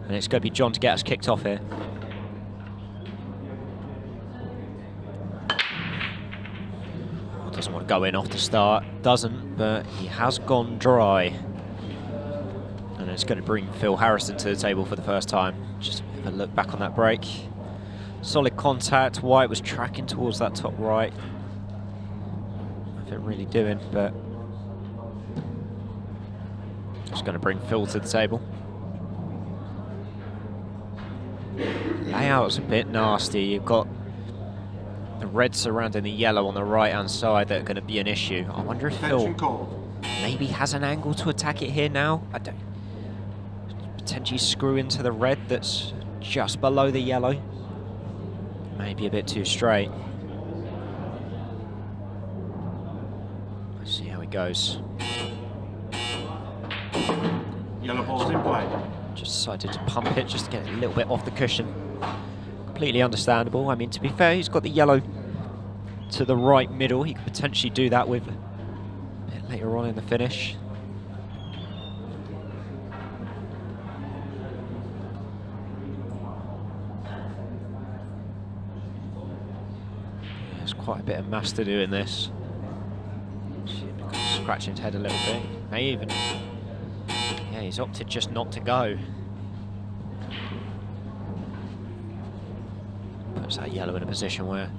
And it's going to be John to get us kicked off here. Doesn't want to go in off the start, doesn't, but he has gone dry. And it's going to bring Phil Harrison to the table for the first time. Just have a look back on that break. Solid contact. White was tracking towards that top right. Nothing really doing, but just going to bring Phil to the table. Layout's a bit nasty. You've got the red surrounding the yellow on the right-hand side that are going to be an issue. I wonder if Phil maybe has an angle to attack it here now. I don't. Potentially screw into the red that's just below the yellow. Maybe a bit too straight. Let's see how it goes. Yellow ball's in play. Just decided to pump it just to get it a little bit off the cushion. Completely understandable. I mean, to be fair, he's got the yellow to the right middle. He could potentially do that with a bit later on in the finish. There's quite a bit of master doing this. Scratching his head a little bit. May even. Yeah, he's opted just not to go. Puts that yellow in a position where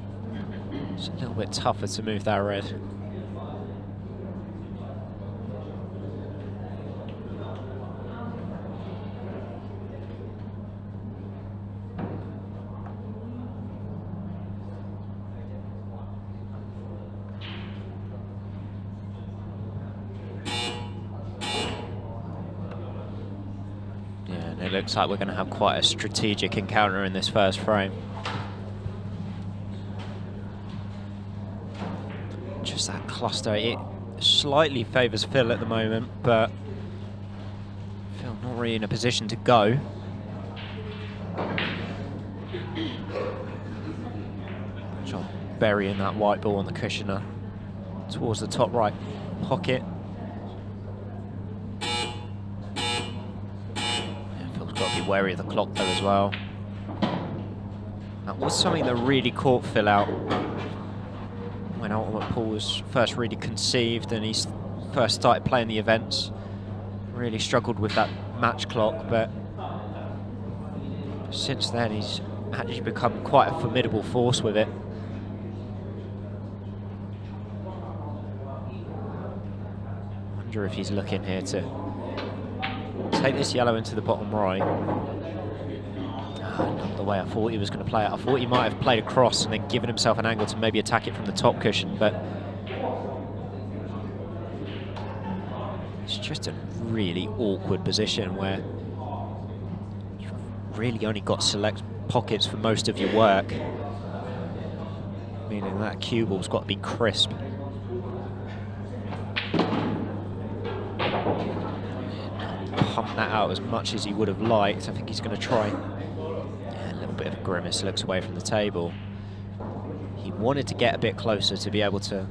it's a little bit tougher to move that red. Yeah, and it looks like we're going to have quite a strategic encounter in this first frame. Just that cluster, it slightly favours Phil at the moment, but Phil not really in a position to go. John burying that white ball on the cushioner towards the top right pocket. Yeah, Phil's got to be wary of the clock though as well. That was something that really caught Phil out when Ultimate Pool was first really conceived and he first started playing the events. Really struggled with that match clock, but since then he's actually become quite a formidable force with it. I wonder if he's looking here to take this yellow into the bottom right. Not the way I thought he was going to play it. I thought he might have played across and then given himself an angle to maybe attack it from the top cushion, but it's just a really awkward position where you've really only got select pockets for most of your work, meaning that cue ball's got to be crisp. Pump that out as much as he would have liked. I think he's going to try. Bit of a grimace, looks away from the table. He wanted to get a bit closer to be able to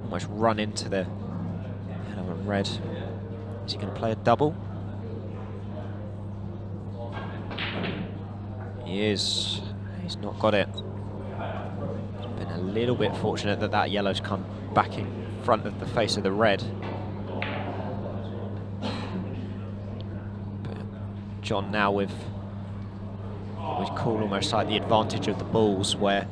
almost run into the yellow and red. Is he going to play a double? He is. He's not got it. It's been a little bit fortunate that that yellow's come back in front of the face of the red. But John now with, we'd call almost like the advantage of the balls, where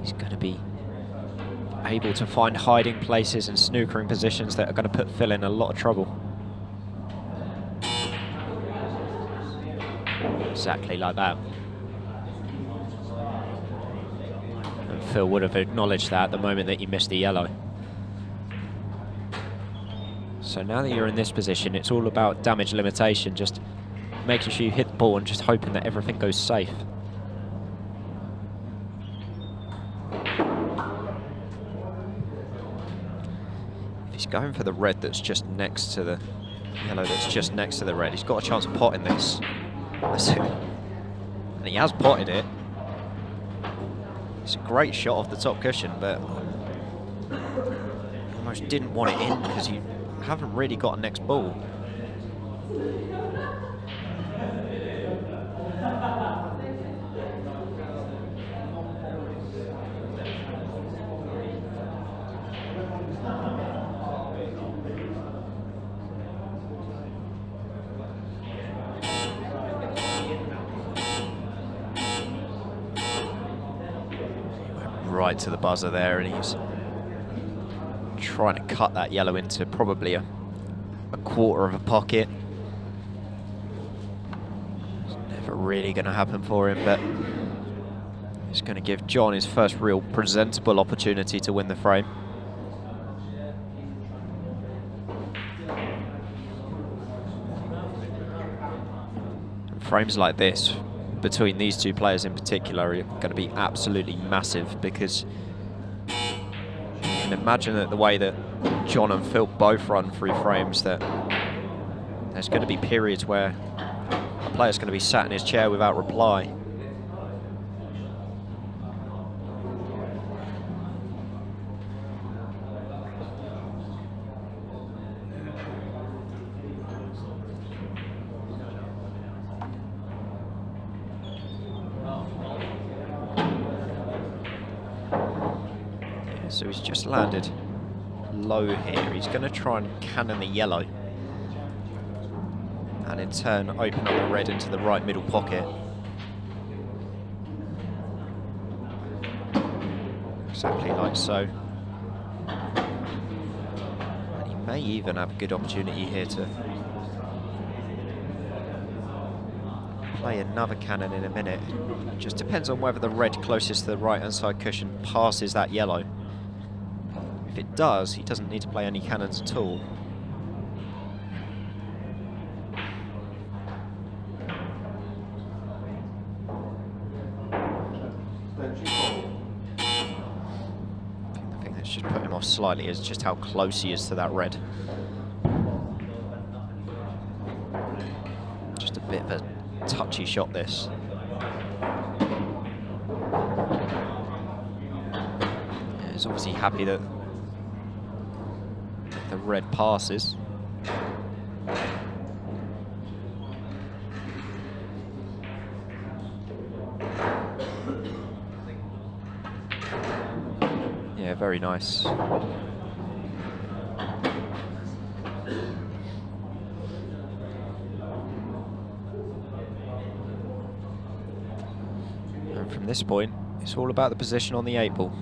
he's going to be able to find hiding places and snookering positions that are going to put Phil in a lot of trouble. Exactly like that. And Phil would have acknowledged that at the moment that you missed the yellow. So now that you're in this position, it's all about damage limitation, just making sure you hit the ball and just hoping that everything goes safe. If he's going for the red that's just next to the yellow that's just next to the red, he's got a chance of potting this. And he has potted it. It's a great shot off the top cushion, but almost didn't want it in because you haven't really got a next ball. Right to the buzzer there, and he's trying to cut that yellow into probably a quarter of a pocket. It's never really going to happen for him, but it's going to give John his first real presentable opportunity to win the frame. And frames like this, between these two players in particular, are going to be absolutely massive, because you can imagine that the way that John and Phil both run through frames, that there's going to be periods where a player's going to be sat in his chair without reply. So he's just landed low here. He's going to try and cannon the yellow, and in turn open up the red into the right middle pocket. Exactly like so. And he may even have a good opportunity here to play another cannon in a minute. Just depends on whether the red closest to the right hand side cushion passes that yellow. If it does, he doesn't need to play any cannons at all. The thing that's just put him off slightly is just how close he is to that red. Just a bit of a touchy shot, this. Yeah, he's obviously happy that the red passes. Yeah, very nice. And from this point, it's all about the position on the 8 ball.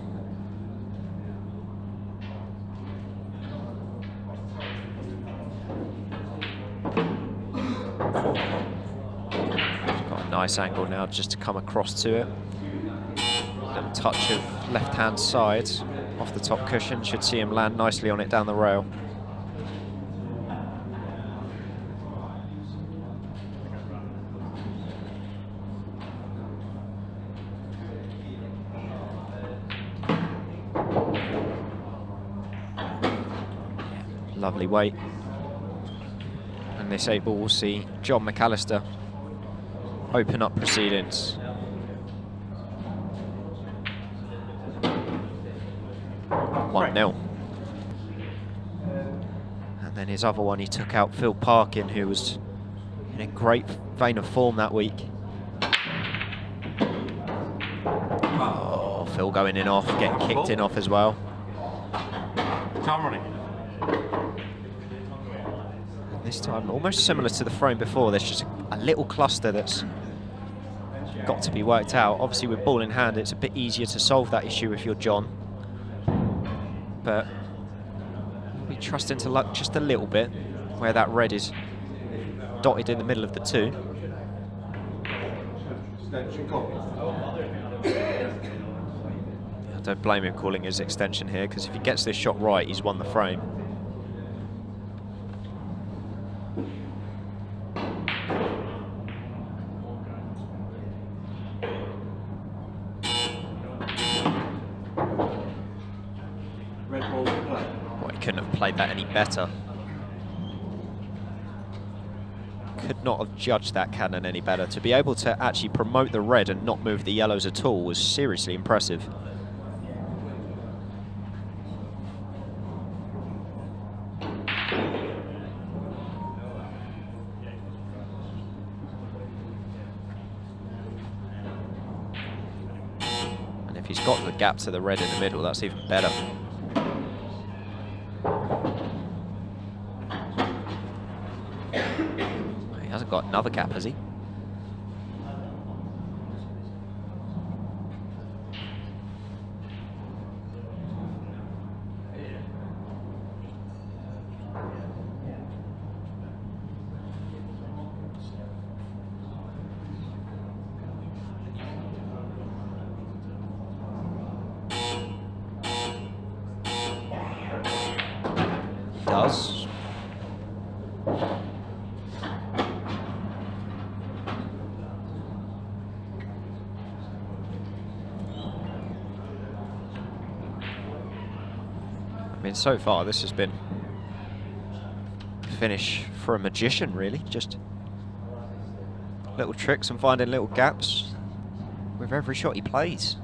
Nice angle now just to come across to it. Little touch of left hand side off the top cushion, should see him land nicely on it down the rail. Lovely weight. And this 8 ball will see John McAllister open up proceedings. Right. 1-0. And then his other one, he took out Phil Parkin, who was in a great vein of form that week. Oh, Phil going in off, getting kicked in off as well. Time running. This time, almost similar to the frame before, there's just a little cluster that's got to be worked out. Obviously, with ball in hand, it's a bit easier to solve that issue if you're John. But we trust into luck just a little bit, where that red is dotted in the middle of the 2. I don't blame him calling his extension here, because if he gets this shot right, he's won the frame. Well, he couldn't have played that any better. Could not have judged that cannon any better. To be able to actually promote the red and not move the yellows at all was seriously impressive. he's got the gap to the red in the middle, that's even better. He hasn't got another gap, has he? Does. I mean, so far this has been a finish for a magician, really. Just little tricks and finding little gaps with every shot he plays.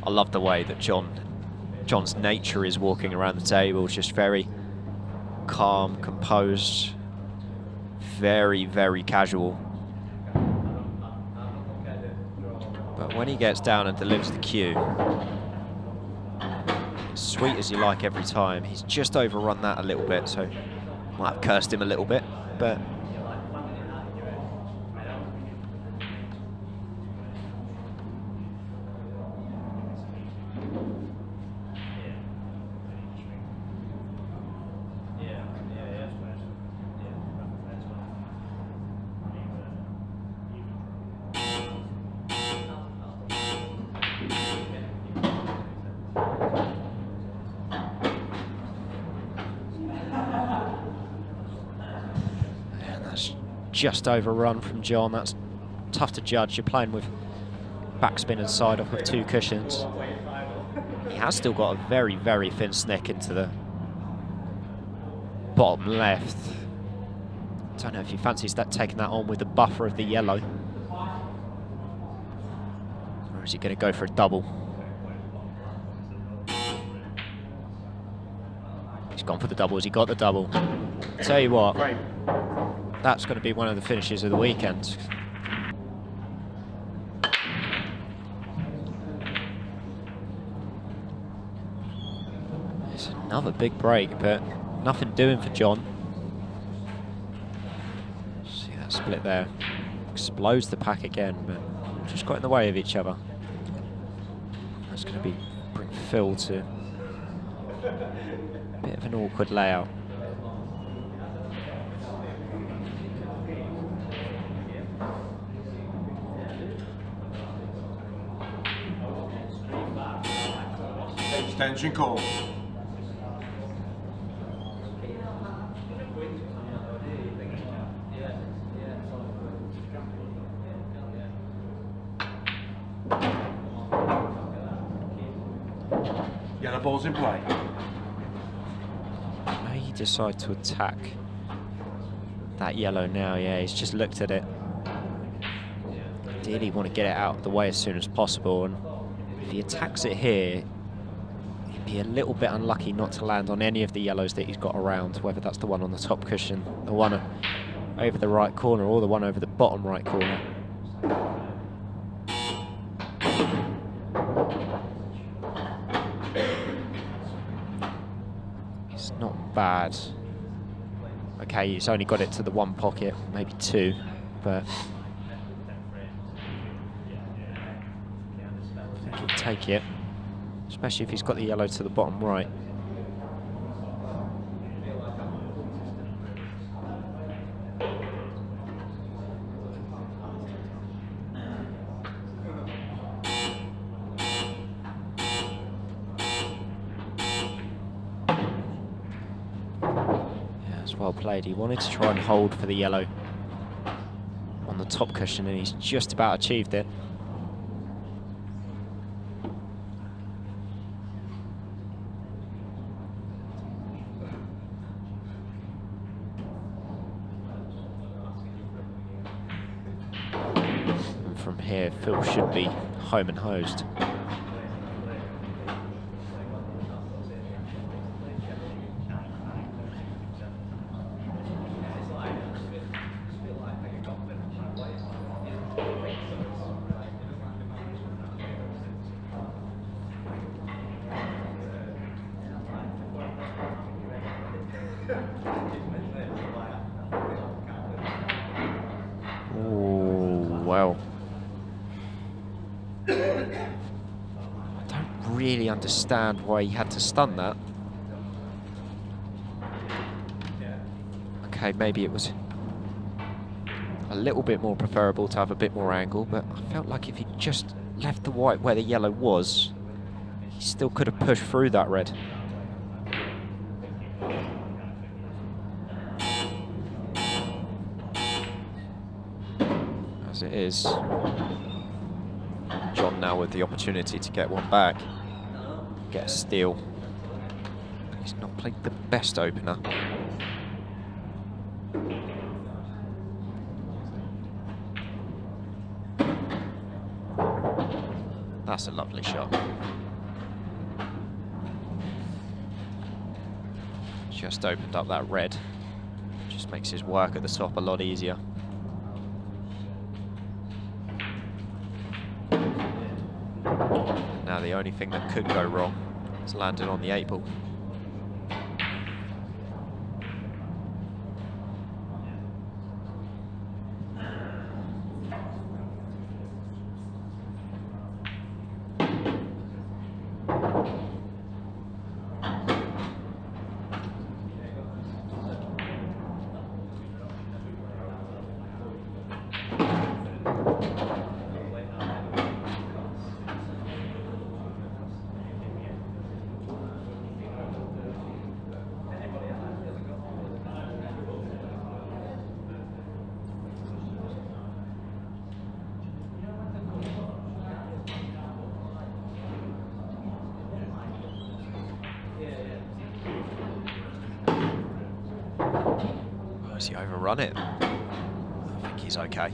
I love the way that John's nature is walking around the table, just very calm, composed, very, very casual. But when he gets down and delivers the cue, sweet as you like every time, he's just overrun that a little bit, so might have cursed him a little bit, but just overrun from John. That's tough to judge. You're playing with backspin and side off with two cushions. He has still got a very, very thin snick into the bottom left. Don't know if he fancies that taking that on with the buffer of the yellow. Or is he going to go for a double? He's gone for the double. Has he got the double? Tell you what. That's going to be one of the finishes of the weekend. It's another big break, but nothing doing for John. See that split there. Explodes the pack again, but just got in the way of each other. That's going to bring Phil to a bit of an awkward layout. Extension call. Yellow ball's in play. May he decide to attack that yellow now? Yeah, he's just looked at it. Ideally want to get it out of the way as soon as possible, and if he attacks it here, be a little bit unlucky not to land on any of the yellows that he's got around, whether that's the one on the top cushion, the one over the right corner, or the one over the bottom right corner. It's not bad. Okay, he's only got it to the one pocket, maybe two, but I think he'll take it. Especially if he's got the yellow to the bottom right. Yeah, it's well played. He wanted to try and hold for the yellow on the top cushion, and he's just about achieved it. From here, Phil should be home and hosed. Well, I don't really understand why he had to stun that. Okay, maybe it was a little bit more preferable to have a bit more angle, but I felt like if he just left the white where the yellow was, he still could have pushed through that red. As it is, John now with the opportunity to get one back, get a steal. He's not played the best opener. That's a lovely shot. Just opened up that red. Just makes his work at the top a lot easier. Now the only thing that could go wrong is landing on the 8 ball. Has he overrun it? I think he's okay.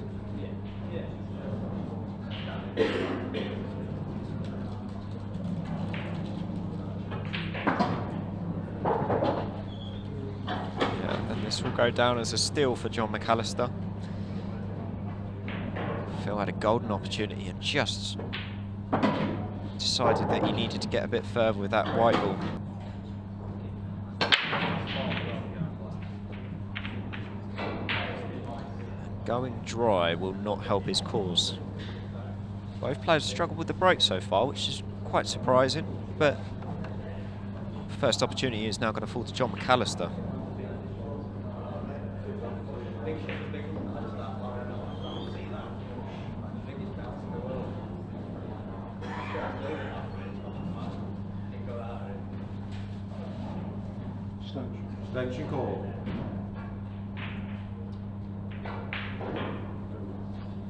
Yeah, and this will go down as a steal for John McAllister. Phil had a golden opportunity and just decided that he needed to get a bit further with that white ball. Going dry will not help his cause. Both players struggled with the break so far, which is quite surprising, but first opportunity is now going to fall to John McAllister. Extension call.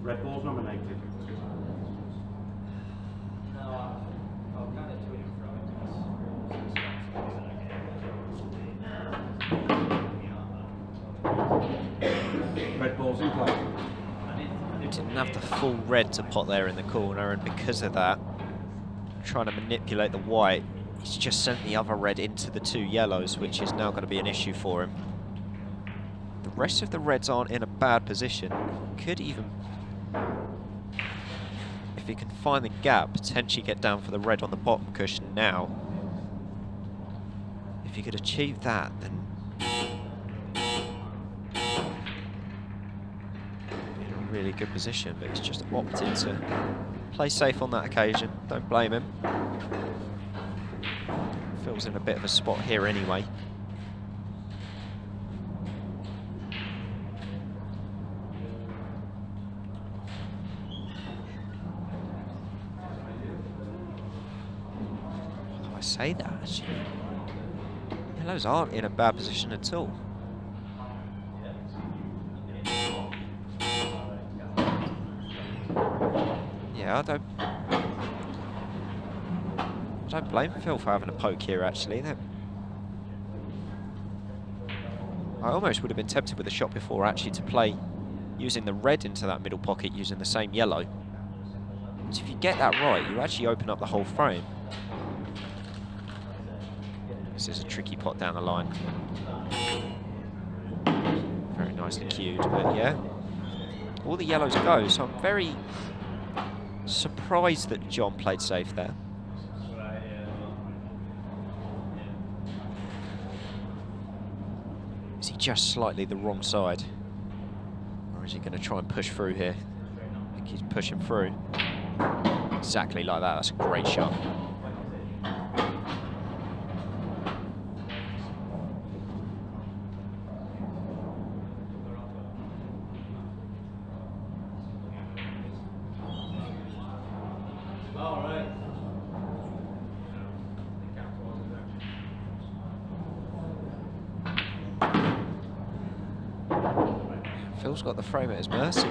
Red ball's nominated. Red ball's in play. Didn't have the full red to pot there in the corner, and because of that, trying to manipulate the white, he's just sent the other red into the 2 yellows, which is now going to be an issue for him. The rest of the reds aren't in a bad position. Could even, if he can find the gap, potentially get down for the red on the bottom cushion now. If he could achieve that, then in a really good position, but he's just opted to play safe on that occasion. Don't blame him. Phil's in a bit of a spot here anyway. How do I say that, actually? Yellows aren't in a bad position at all. Yeah, I don't blame Phil for having a poke here, actually. I almost would have been tempted with the shot before, actually, to play using the red into that middle pocket using the same yellow. So if you get that right, you actually open up the whole frame. This is a tricky pot down the line. Very nicely cued, but yeah. All the yellows go, so I'm very surprised that John played safe there. Is he just slightly the wrong side? Or is he going to try and push through here? think he's pushing through. Exactly like that. That's a great shot. Phil's got the frame at his mercy.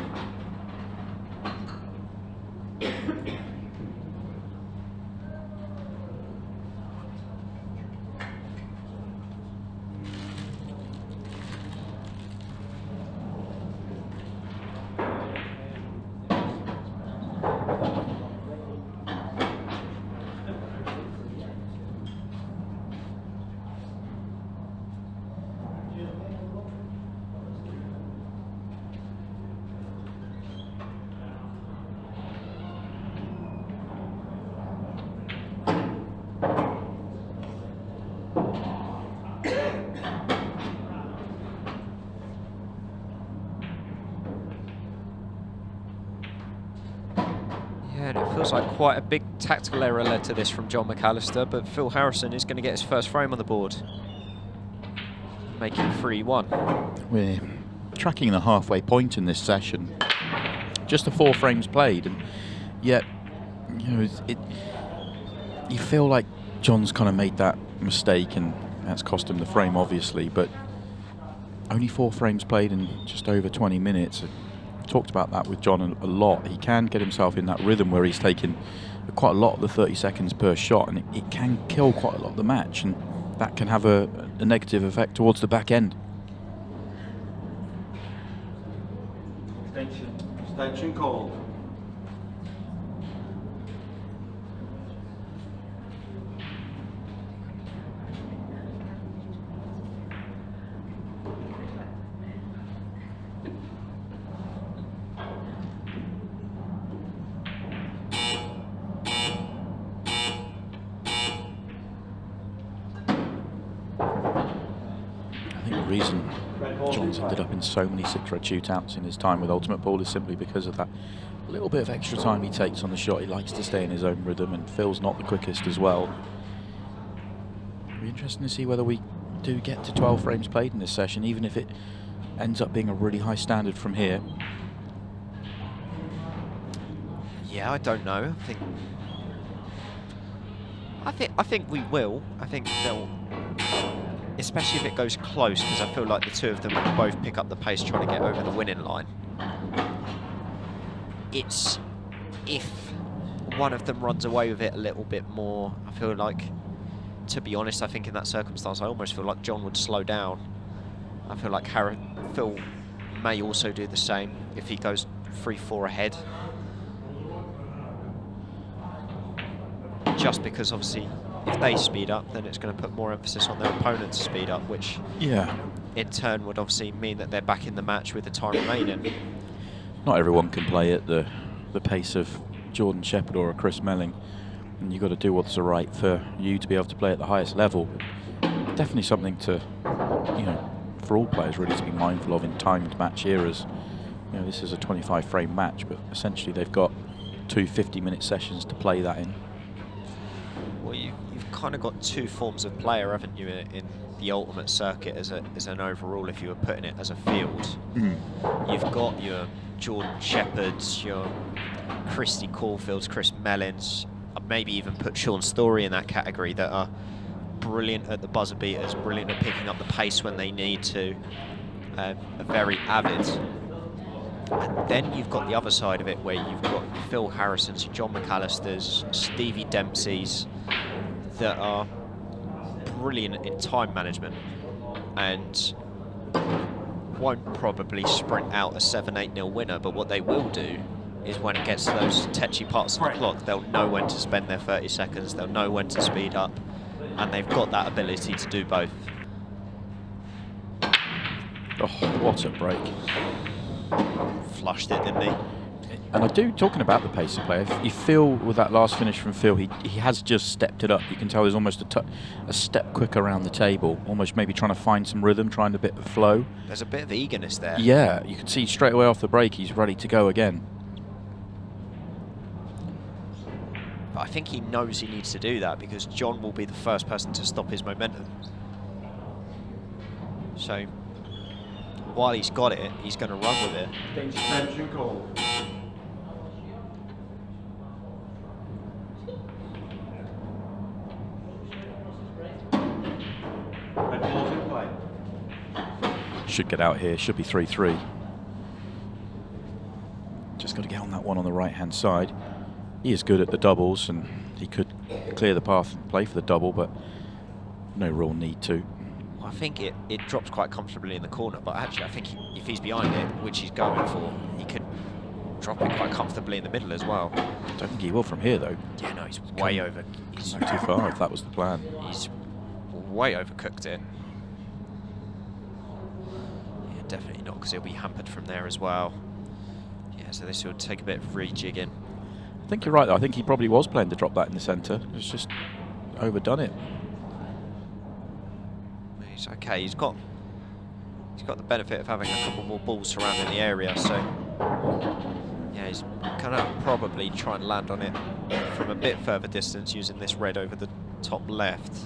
And it feels like quite a big tactical error led to this from John McAllister, but Phil Harrison is going to get his first frame on the board, making 3-1. We're tracking the halfway point in this session. Just the 4 frames played, and yet, you know, you feel like John's kind of made that mistake, and that's cost him the frame, obviously, but only 4 frames played in just over 20 minutes. Talked about that with John a lot. He can get himself in that rhythm where he's taking quite a lot of the 30 seconds per shot, and it can kill quite a lot of the match, and that can have a negative effect towards the back end. Extension called. The reason John's ended up in so many 6-red shootouts in his time with Ultimate Pool is simply because of that little bit of extra time he takes on the shot. He likes to stay in his own rhythm, and Phil's not the quickest as well. It'll be interesting to see whether we do get to 12 frames played in this session, even if it ends up being a really high standard from here. Yeah, I don't know. I think we will. I think they'll, especially if it goes close, because I feel like the two of them will both pick up the pace trying to get over the winning line. It's if one of them runs away with it a little bit more, I feel like, to be honest, I think in that circumstance I almost feel like John would slow down. I feel like Phil may also do the same if he goes 3-4 ahead. Just because obviously if they speed up, then it's going to put more emphasis on their opponent to speed up, which in turn would obviously mean that they're back in the match with the time remaining. Not everyone can play at the pace of Jordan Shepherd or a Chris Melling, and you've got to do what's right for you to be able to play at the highest level. Definitely something to, you know, for all players really to be mindful of in timed match eras. You know, this is a 25 frame match, but essentially they've got 2 50-minute sessions to play that in. Well, you've kind of got 2 forms of player, haven't you, in the ultimate circuit as an overall, if you were putting it as a field. You've got your Jordan Shepherds, your Christy Caulfields, Chris Mellins, maybe even put Sean Story in that category, that are brilliant at the buzzer beaters, brilliant at picking up the pace when they need to, are very avid. And then you've got the other side of it, where you've got Phil Harrison's, John McAllister's, Stevie Dempsey's, that are brilliant in time management and won't probably sprint out a 7-8-0 winner, but what they will do is when it gets to those tetchy parts of the clock, they'll know when to spend their 30 seconds, they'll know when to speed up, and they've got that ability to do both. Oh, what a break. Flushed it, didn't he? And I do, talking about the pace of play, you feel with that last finish from Phil, he has just stepped it up. You can tell he's almost a step quicker around the table, almost maybe trying to find some rhythm, trying a bit of flow. There's a bit of eagerness there. Yeah, you can see straight away off the break he's ready to go again. But I think he knows he needs to do that because John will be the first person to stop his momentum. So while he's got it, he's going to run with it. Extension call. Red ball's in play. Should get out here, should be 3-3. Just got to get on that one on the right-hand side. He is good at the doubles, and he could clear the path and play for the double, but no real need to. I think it drops quite comfortably in the corner, but actually I think if he's behind it, which he's going for, he could drop it quite comfortably in the middle as well. I don't think he will from here, though. Yeah, no, he's way over. He's Not too far, if that was the plan. He's way overcooked it. Yeah, definitely not, because he'll be hampered from there as well. Yeah, so this will take a bit of rejigging. I think you're right, though. I think he probably was planning to drop that in the centre. It's just overdone it. He's okay. He's got the benefit of having a couple more balls surrounding the area, so yeah, he's gonna probably try and land on it from a bit further distance using this red over the top left.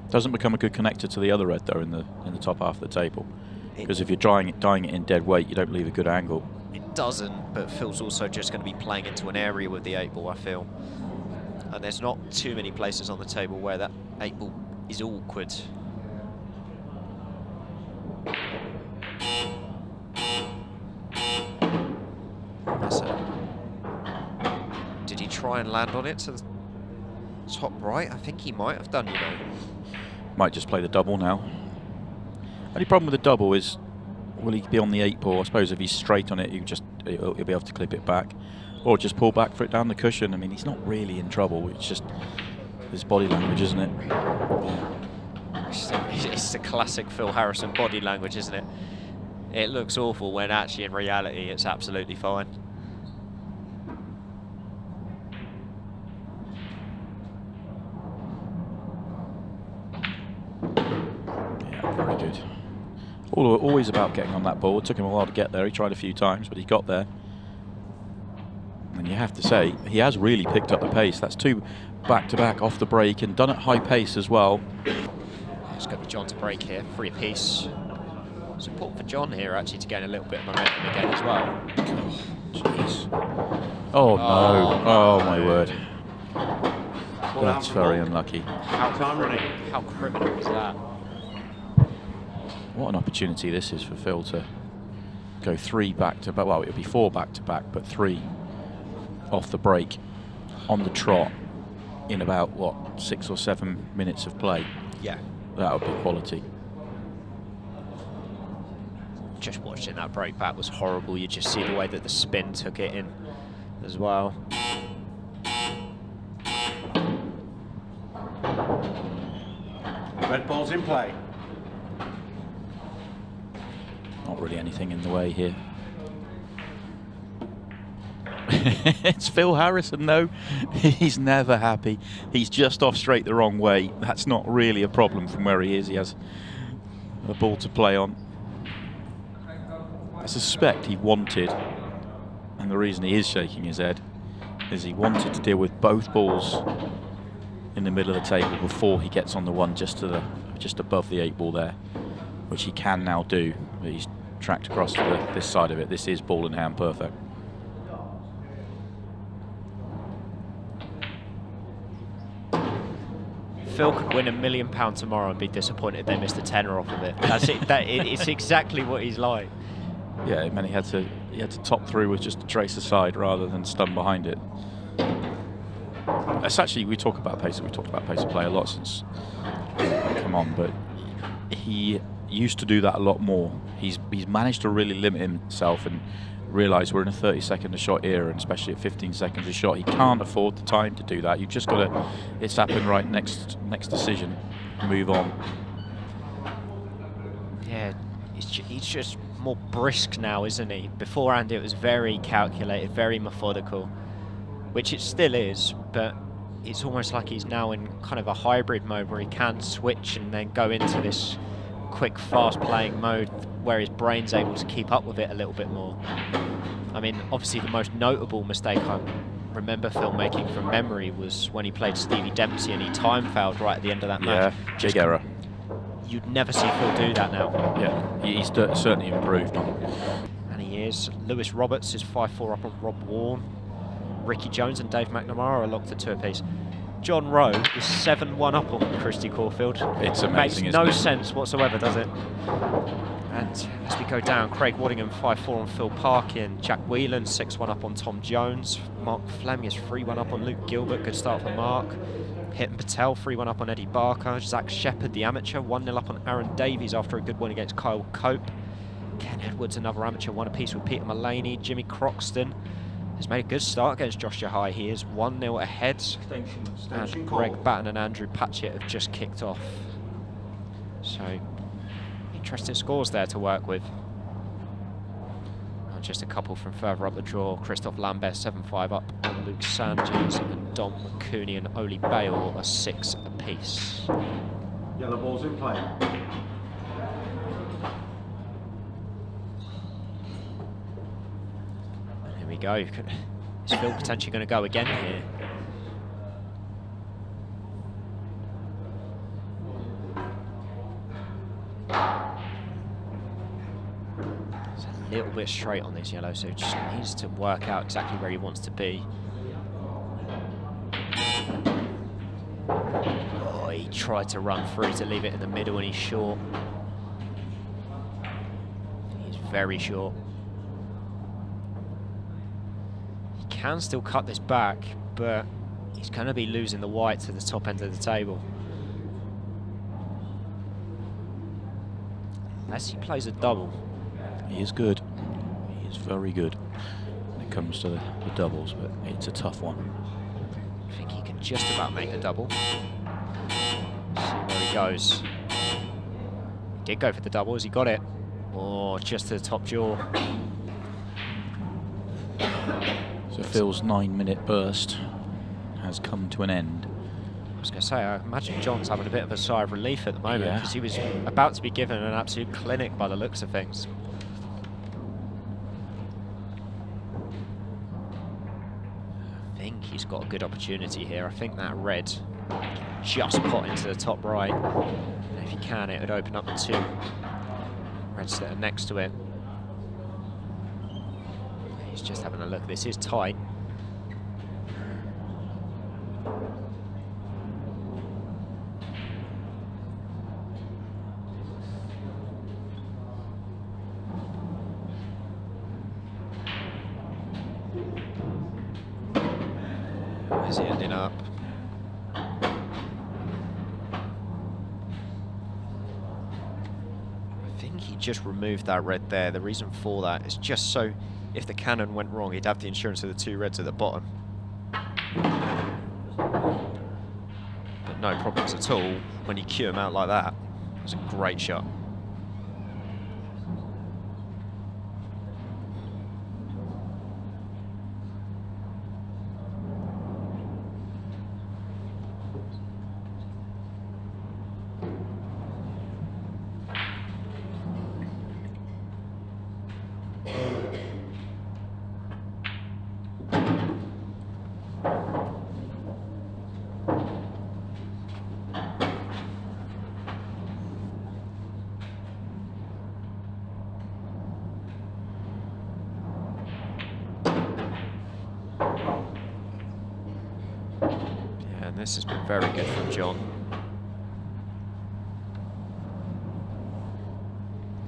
Doesn't become a good connector to the other red, though, in the top half of the table. Because if you're dying it in dead weight, you don't leave a good angle. It doesn't, but Phil's also just going to be playing into an area with the 8-ball, I feel. And there's not too many places on the table where that 8-ball is awkward. Did he try and land on it to the top right? I think he might have done, you know. Might just play the double now. Only problem with the double is, will he be on the 8-ball? I suppose if he's straight on it, he'll be able to clip it back, or just pull back for it down the cushion. I mean, he's not really in trouble. It's just his body language, isn't it? It's the classic Phil Harrison body language, isn't it? It looks awful when actually in reality it's absolutely fine. Yeah, very good. Always about getting on that ball. It took him a while to get there. He tried a few times, but he got there. And you have to say, he has really picked up the pace. That's 2 back-to-back off the break and done at high pace as well. It's going to be John to break here, 3 apiece. It's important for John here actually to gain a little bit of momentum again as well. Jeez. Oh no. Oh my word. That's very unlucky. How criminal is that? What an opportunity this is for Phil to go 3 back-to-back. Well, it would be 4 back-to-back, but 3 off the break on the trot in about, what, 6 or 7 minutes of play. Yeah. That would be quality. Just watching that break back was horrible. You just see the way that the spin took it in as well. Red ball's in play. Not really anything in the way here. It's Phil Harrison, though. He's never happy. He's just off straight the wrong way. That's not really a problem from where he is. He has a ball to play on. I suspect he wanted, and the reason he is shaking his head, is he wanted to deal with both balls in the middle of the table before he gets on the one just above the 8-ball there, which he can now do. But he's tracked across to this side of it. This is ball in hand perfect. Phil could win £1 million tomorrow and be disappointed they missed a tenner off of it. That's it. It's exactly what he's like. Yeah, it meant he had to top through with just a trace aside rather than stun behind it. It's actually, we talked about pace of play a lot since come on, but he used to do that a lot more. He's managed to really limit himself and realise we're in a 30-second a shot era, and especially at 15 seconds a shot, he can't afford the time to do that. You've just got to, it's happened right, next decision, move on. Yeah, he's just more brisk now, isn't he? Beforehand it was very calculated, very methodical, which it still is, but it's almost like he's now in kind of a hybrid mode where he can switch and then go into this quick, fast-playing mode where his brain's able to keep up with it a little bit more. I mean, obviously the most notable mistake I'm remember Phil making from memory was when he played Stevie Dempsey and he time fouled right at the end of that match. Yeah, big error. You'd never see Phil do that now. Yeah, he's certainly improved on. And he is. Lewis Roberts is 5-4 up on Rob Warren. Ricky Jones and Dave McNamara are locked at 2 apiece. John Rowe is 7-1 up on Christy Caulfield. It's amazing, Makes no sense whatsoever, does it? And as we go down, Craig Waddingham 5-4 on Phil Parkin. Jack Whelan 6-1 up on Tom Jones. Mark Fleming is 3-1 up on Luke Gilbert. Good start for Mark. Hitton Patel 3-1 up on Eddie Barker. Zach Shepherd, the amateur, 1-0 up on Aaron Davies after a good win against Kyle Cope. Ken Edwards, another amateur, 1 apiece with Peter Mullaney. Jimmy Croxton has made a good start against Josh Yahai. He is 1-0 ahead. And Greg Batten and Andrew Patchett have just kicked off. So, interesting scores there to work with. And just a couple from further up the draw. Christoph Lambert 7-5 up on Luke Sanchez, and Dom McCooney and Oli Bale are 6 apiece. Yellow ball's in play. Here we go. Is Phil potentially going to go again here? It's a little bit straight on this yellow, so he just needs to work out exactly where he wants to be. Oh, he tried to run through to leave it in the middle and he's short. He's very short. He can still cut this back, but he's going to be losing the white to the top end of the table. Unless he plays a double. He is good. He is very good when it comes to the doubles, but it's a tough one. I think he can just about make the double. See where he goes. He did go for the double. Has he got it? Or just to the top jaw? So Phil's 9-minute burst has come to an end. I was going to say, I imagine John's having a bit of a sigh of relief at the moment because he was about to be given an absolute clinic by the looks of things. I think he's got a good opportunity here. I think that red just pot into the top right. And if he can, it would open up the 2 reds that are next to it. He's just having a look. This is tight. Where's he ending up? I think he just removed that red there. The reason for that is just so if the cannon went wrong, he'd have the insurance of the 2 reds at the bottom. But no problems at all when you cue him out like that. It was a great shot. This has been very good from John.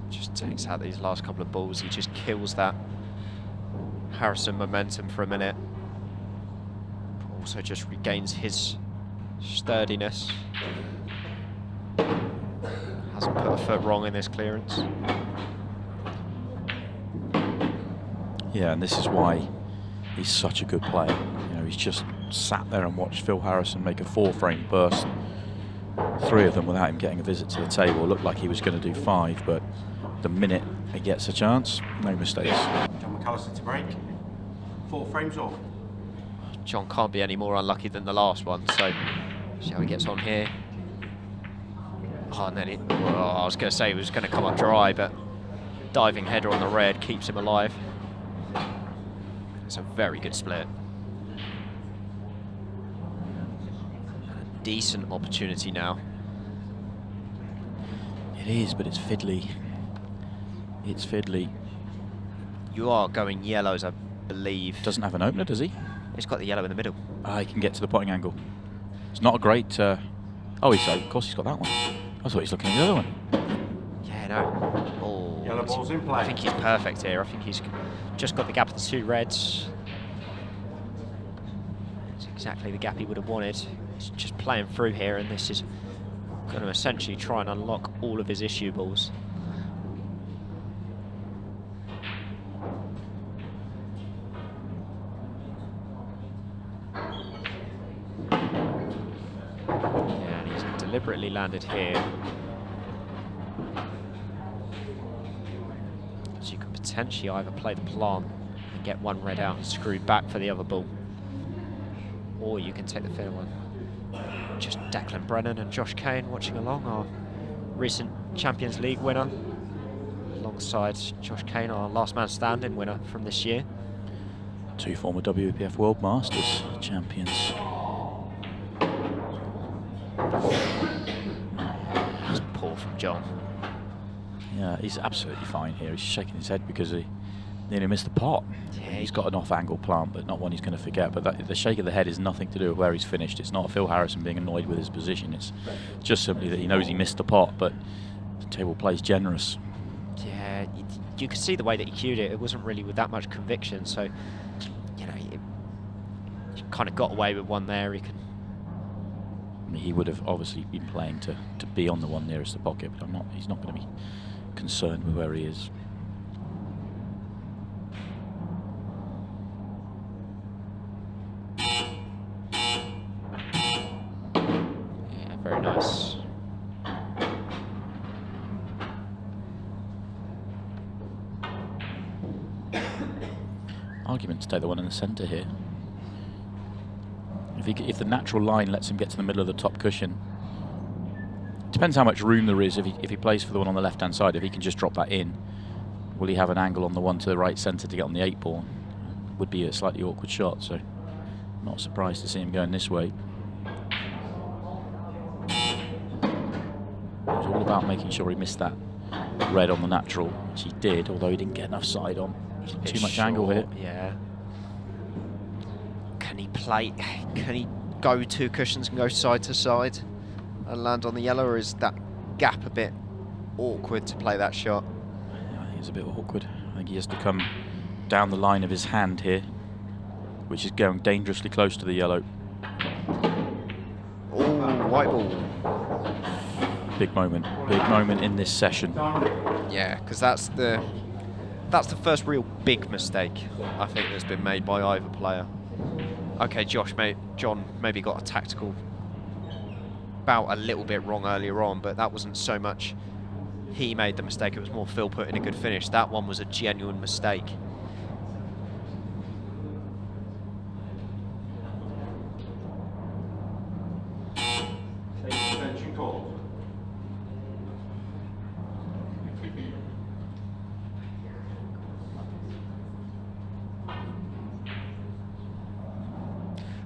Just takes out these last couple of balls. He just kills that Harrison momentum for a minute. But also just regains his sturdiness. Hasn't put a foot wrong in this clearance. Yeah, and this is why he's such a good player. You know, he's just sat there and watched Phil Harrison make a 4-frame burst. 3 of them without him getting a visit to the table. It looked like he was going to do 5, but the minute he gets a chance, no mistakes. John McAllister to break. 4 frames off. John can't be any more unlucky than the last one, so see how he gets on here. Oh, and then I was going to say he was going to come up dry, but diving header on the red keeps him alive. It's a very good split. decent opportunity now. It is, but it's fiddly. It's fiddly. You are going yellows, I believe. Doesn't have an opener, does he? He's got the yellow in the middle. He can get to the potting angle. It's not a great... of course he's got that one. I thought he was looking at the other one. Yeah, no. Oh, Yellow ball's in play. I think he's perfect here. I think he's just got the gap of the 2 reds. It's exactly the gap he would have wanted. He's just playing through here, and this is going to essentially try and unlock all of his issue balls. Deliberately landed here, so you could potentially either play the plant and get 1 red out and screw back for the other ball, or you can take the fair one. Just Declan Brennan and Josh Kane watching along, our recent Champions League winner, alongside Josh Kane, our last man standing winner from this year. 2 former WPF World Masters champions. That's poor from John. Yeah, he's absolutely fine here. He's shaking his head because he nearly missed the pot. Yeah, he's got an off-angle plant, but not one he's going to forget. But the shake of the head is nothing to do with where he's finished. It's not Phil Harrison being annoyed with his position. It's just simply that he knows he missed the pot, but the table plays generous. Yeah, you could see the way that he cued it. It wasn't really with that much conviction, so you know, he kind of got away with one there. He would have obviously been playing to be on the one nearest the pocket, but he's not going to be concerned with where he is. Yeah, very nice. Argument to take the one in the centre here. If the natural line lets him get to the middle of the top cushion, depends how much room there is. If he plays for the one on the left-hand side, if he can just drop that in, will he have an angle on the one to the right centre to get on the 8 ball? Would be a slightly awkward shot, so not surprised to see him going this way. It was all about making sure he missed that red on the natural, which he did, although he didn't get enough side on. Too much angle here. Yeah. Can he play? Can he go 2 cushions and go side to side and land on the yellow, or is that gap a bit awkward to play that shot? Yeah, I think it's a bit awkward. I think he has to come down the line of his hand here, which is going dangerously close to the yellow. Oh, white ball. Big moment in this session. Yeah, because that's the first real big mistake I think that's been made by either player. Okay, John maybe got a tactical bout a little bit wrong earlier on, but that wasn't so much he made the mistake, it was more Phil putting a good finish. That one was a genuine mistake. Attention call.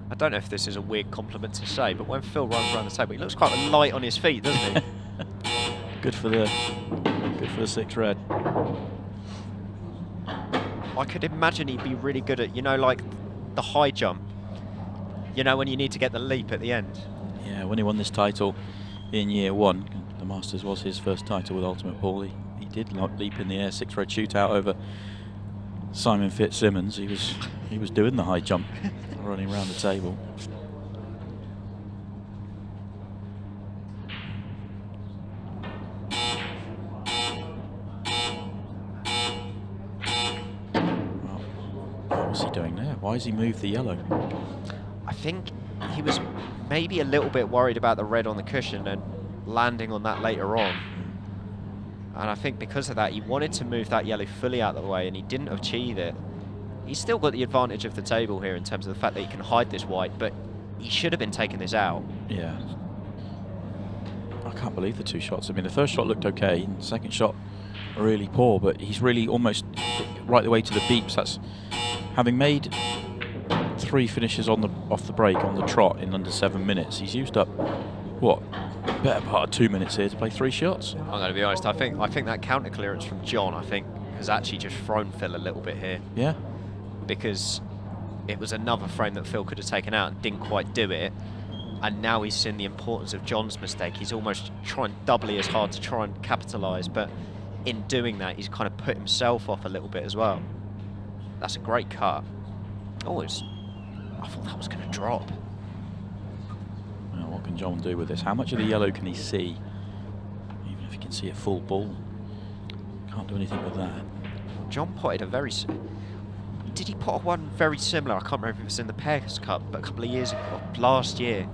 I don't know if this is a weird compliment to say, but when Phil runs around the table, he looks quite light on his feet, doesn't he? Good for the 6 red. I could imagine he'd be really good at, you know, like the high jump. You know, when you need to get the leap at the end. Yeah, when he won this title in year 1, the Masters was his first title with Ultimate Pool. He did leap in the air, 6 red shootout over Simon Fitzsimmons. He was doing the high jump, running around the table. Well, what was he doing there? Why has he moved the yellow? I think he was maybe a little bit worried about the red on the cushion and landing on that later on. And I think because of that, he wanted to move that yellow fully out of the way, and he didn't achieve it. He's still got the advantage of the table here in terms of the fact that he can hide this white, but he should have been taking this out. Yeah. I can't believe the 2 shots. I mean, the first shot looked okay, and the second shot really poor, but he's really almost right the way to the beeps. That's having made 3 finishes off the break on the trot in under 7 minutes. He's used up, what, better part of 2 minutes here to play 3 shots. I'm going to be honest. I think that counter clearance from John, has actually just thrown Phil a little bit here. Yeah. Because it was another frame that Phil could have taken out and didn't quite do it. And now he's seen the importance of John's mistake. He's almost trying doubly as hard to try and capitalise, but in doing that, he's kind of put himself off a little bit as well. That's a great cut. Oh, I thought that was going to drop. Well, what can John do with this? How much of the yellow can he see? Even if he can see a full ball, can't do anything with that. John potted a very... Did he pot one very similar? I can't remember if it was in the Pairs Cup, but a couple of years ago, last year,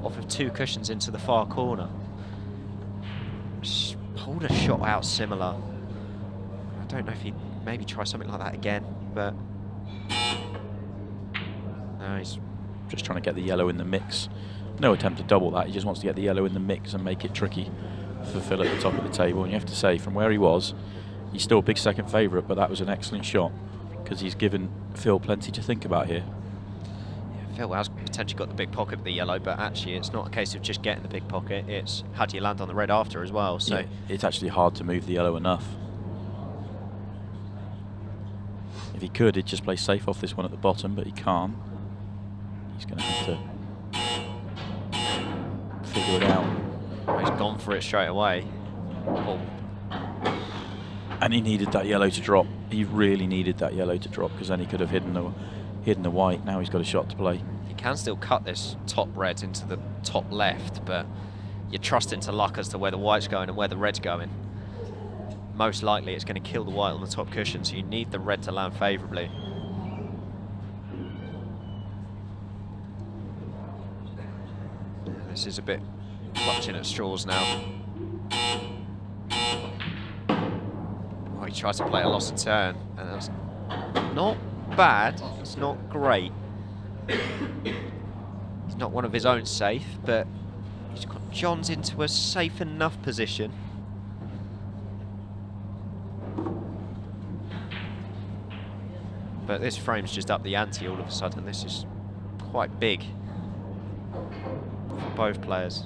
off of 2 cushions into the far corner. Just pulled a shot out similar. I don't know if he'd maybe try something like that again, but... No, he's just trying to get the yellow in the mix. No attempt to double that, he just wants to get the yellow in the mix and make it tricky for Phil at the top of the table. And you have to say, from where he was, he's still a big second favourite, but that was an excellent shot, because he's given Phil plenty to think about here. Yeah, Phil has potentially got the big pocket with the yellow, but actually it's not a case of just getting the big pocket, it's how do you land on the red after as well. So yeah, it's actually hard to move the yellow enough. If he could, he'd just play safe off this one at the bottom, but he can't. He's going to have to figure it out. He's gone for it straight away. Oh. And he needed that yellow to drop. He really needed that yellow to drop, because then he could have hidden the white. Now he's got a shot to play. You can still cut this top red into the top left, but you're trusting to luck as to where the white's going and where the red's going. Most likely it's going to kill the white on the top cushion, so you need the red to land favourably. This is a bit clutching at straws now. Oh, he tried to play a loss of turn, and that's not bad. It's not great. It's not one of his own safe, but he's got John's into a safe enough position. But this frame's just up the ante all of a sudden. This is quite big for both players.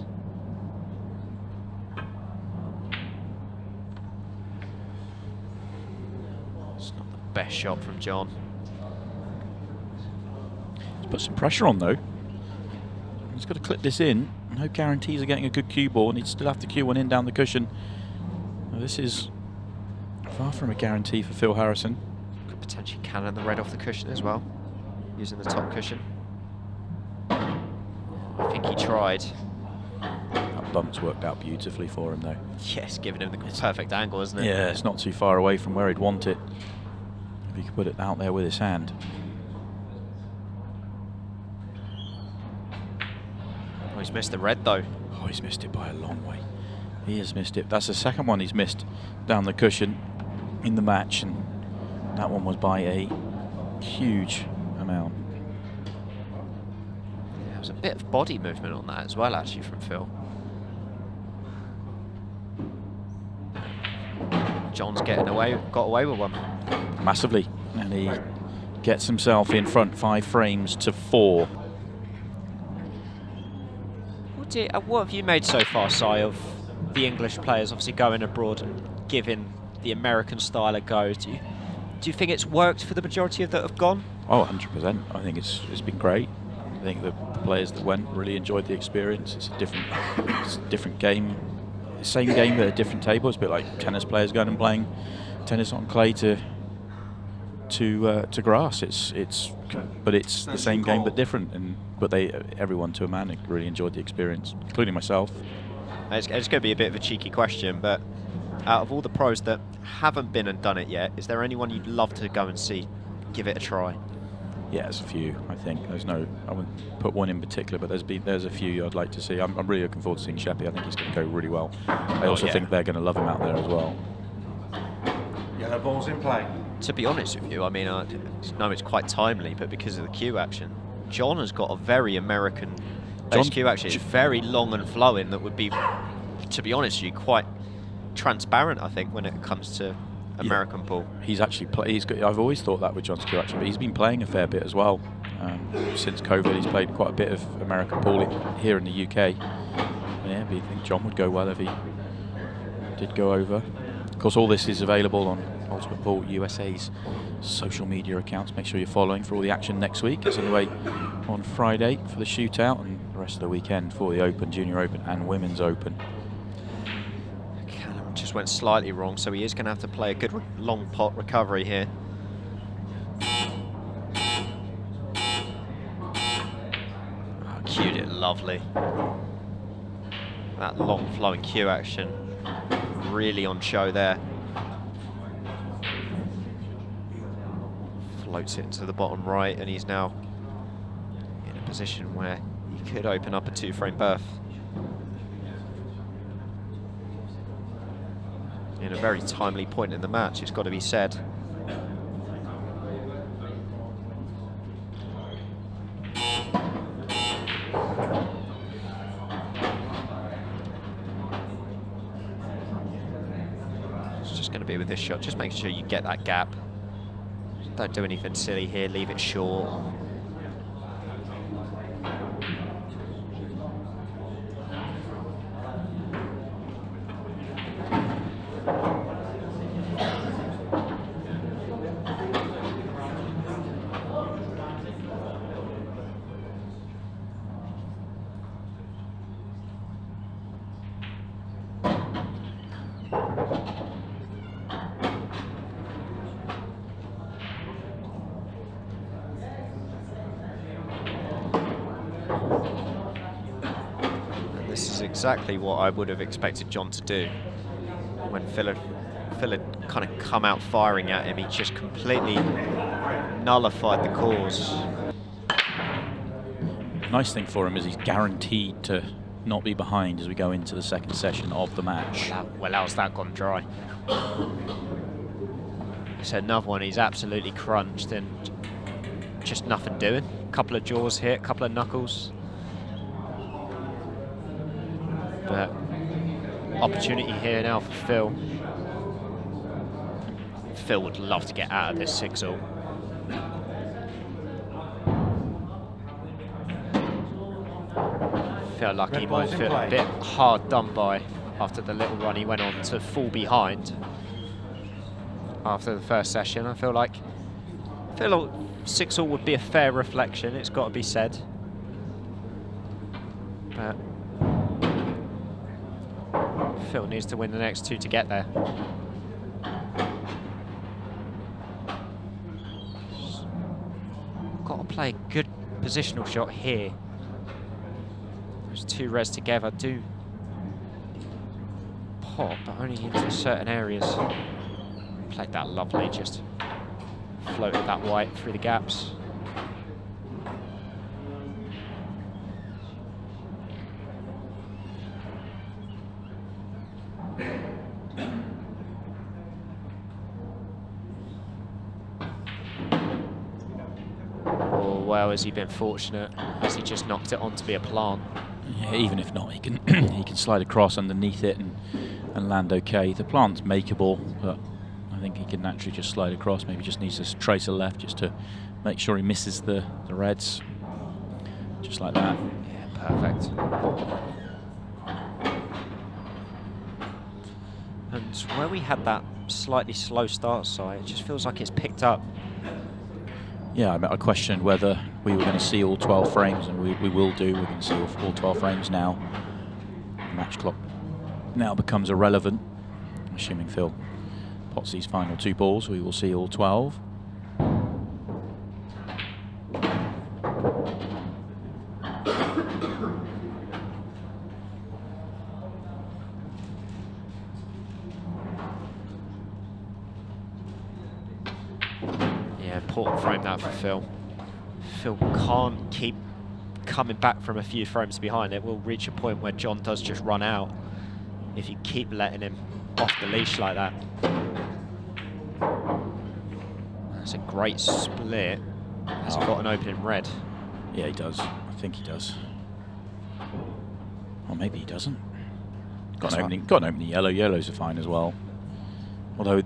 It's not the best shot from John. He's put some pressure on though. He's got to clip this in. No guarantees of getting a good cue ball, and he'd still have to cue one in down the cushion. Now, this is far from a guarantee for Phil Harrison. Could potentially cannon the red off the cushion as well, using the top cushion. I think he tried. That bump's worked out beautifully for him though. Yes, giving him the perfect angle, isn't it? Yeah, it's not too far away from where he'd want it, if he could put it out there with his hand. Oh, he's missed the red though. Oh, he's missed it by a long way. He has missed it. That's the second one he's missed down the cushion in the match, and that one was by a huge amount. Yeah, there was a bit of body movement on that as well, actually, from Phil. John's got away with one. Massively, and he gets himself in front 5 frames to 4. What have you made so far, Si, of the English players obviously going abroad and giving the American style a go? Do you think it's worked for the majority of that have gone? Oh, 100%. I think it's been great. I think the players that went really enjoyed the experience. It's a different game. Same game but a different table. It's a bit like tennis players going and playing tennis on clay to grass. But it's the same game but different. But everyone to a man really enjoyed the experience, including myself. It's going to be a bit of a cheeky question, but out of all the pros that haven't been and done it yet, is there anyone you'd love to go and see give it a try? Yeah, there's a few. I think I wouldn't put one in particular, but there's a few I'd like to see. I'm really looking forward to seeing Sheppy. I think he's going to go really well. I also think they're going to love him out there as well. Yellow ball's in play. To be honest with you, I mean, I know it's quite timely, but because of the cue action, John has got a very American cue action. It's very long and flowing that would be, to be honest with you, quite transparent, I think, when it comes to American ball. He's actually I've always thought that with John's cue action, but he's been playing a fair bit as well. Since COVID, he's played quite a bit of American pool here in the UK. Yeah, but I think John would go well if he did go over. Of course, all this is available on Ultimate Pool USA's social media accounts. Make sure you're following for all the action next week. It's underway on Friday for the shootout, and the rest of the weekend for the Open, Junior Open and Women's Open. Callum just went slightly wrong, so he is going to have to play a good long pot recovery here. Oh, cued it lovely. That long flowing cue action really on show there. Floats it into the bottom right, and he's now in a position where he could open up a 2-frame berth. In a very timely point in the match, it's got to be said. Be with this shot, just make sure you get that gap. Don't do anything silly here, leave it short. Exactly what I would have expected John to do. When Phil had kind of come out firing at him, he just completely nullified the cause. Nice thing for him is he's guaranteed to not be behind as we go into the second session of the match. Well, how's that gone dry? So another one, he's absolutely crunched and just nothing doing. Couple of jaws hit, couple of knuckles. But opportunity here now for Phil. Phil would love to get out of this 6-all. Felt like he might feel a bit hard done by after the little run he went on to fall behind after the first session. I feel like 6-all would be a fair reflection, it's got to be said. But Phil needs to win the next 2 to get there. Got to play a good positional shot here. Those 2 reds together do pop, but only into certain areas. Played that lovely, just floated that white through the gaps. Well, has he been fortunate? Has he just knocked it on to be a plant? Yeah, even if not, he can he can slide across underneath it and land okay. The plant's makeable, but I think he can naturally just slide across. Maybe just needs to trace a left just to make sure he misses the reds. Just like that. Yeah, perfect. And where we had that slightly slow start side, it just feels like it's picked up. Yeah, I questioned whether we were going to see all 12 frames, and we will do. We're going to see all 12 frames now. The match clock now becomes irrelevant. Assuming Phil pots these final 2 balls, we will see all 12. Important frame that for Phil. Phil can't keep coming back from a few frames behind. It will reach a point where John does just run out if you keep letting him off the leash like that. That's a great split. Has he got an opening red? Yeah, he does. I think he does. Or maybe he doesn't. Got an opening yellow. Yellows are fine as well. Although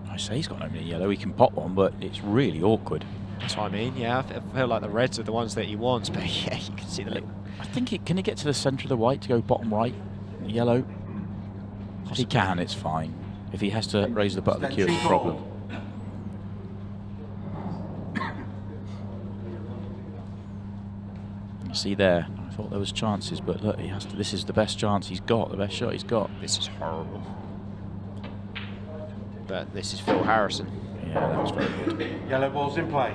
I say he's got an opening yellow, he can pop one, but it's really awkward. That's what I mean, yeah. I feel like the reds are the ones that he wants, but yeah, you can see the little... I think can he get to the centre of the white to go bottom right, yellow? If he can, it's fine. If he has to raise the butt of the cue, it's a problem. You see there, I thought there was chances, but look, he has to. This is the best chance he's got, the best shot he's got. This is horrible. But this is Phil Harrison. Yeah, that was very good. Yellow ball's in play.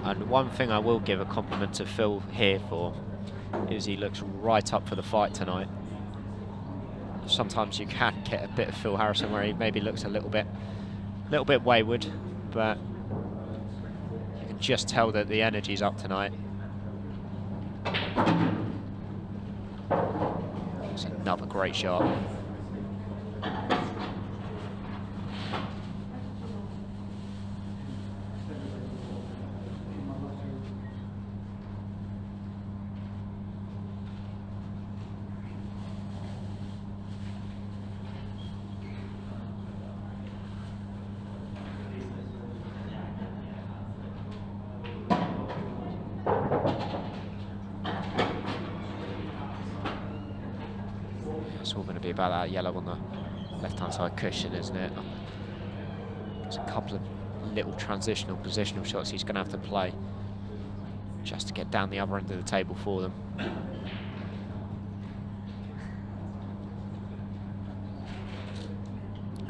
And one thing I will give a compliment to Phil here for is he looks right up for the fight tonight. Sometimes you can get a bit of Phil Harrison where he maybe looks a little bit wayward, but you can just tell that the energy's up tonight. It's another great shot. It's all going to be about that yellow on the left-hand side cushion, isn't it? There's a couple of little transitional positional shots he's going to have to play just to get down the other end of the table for them.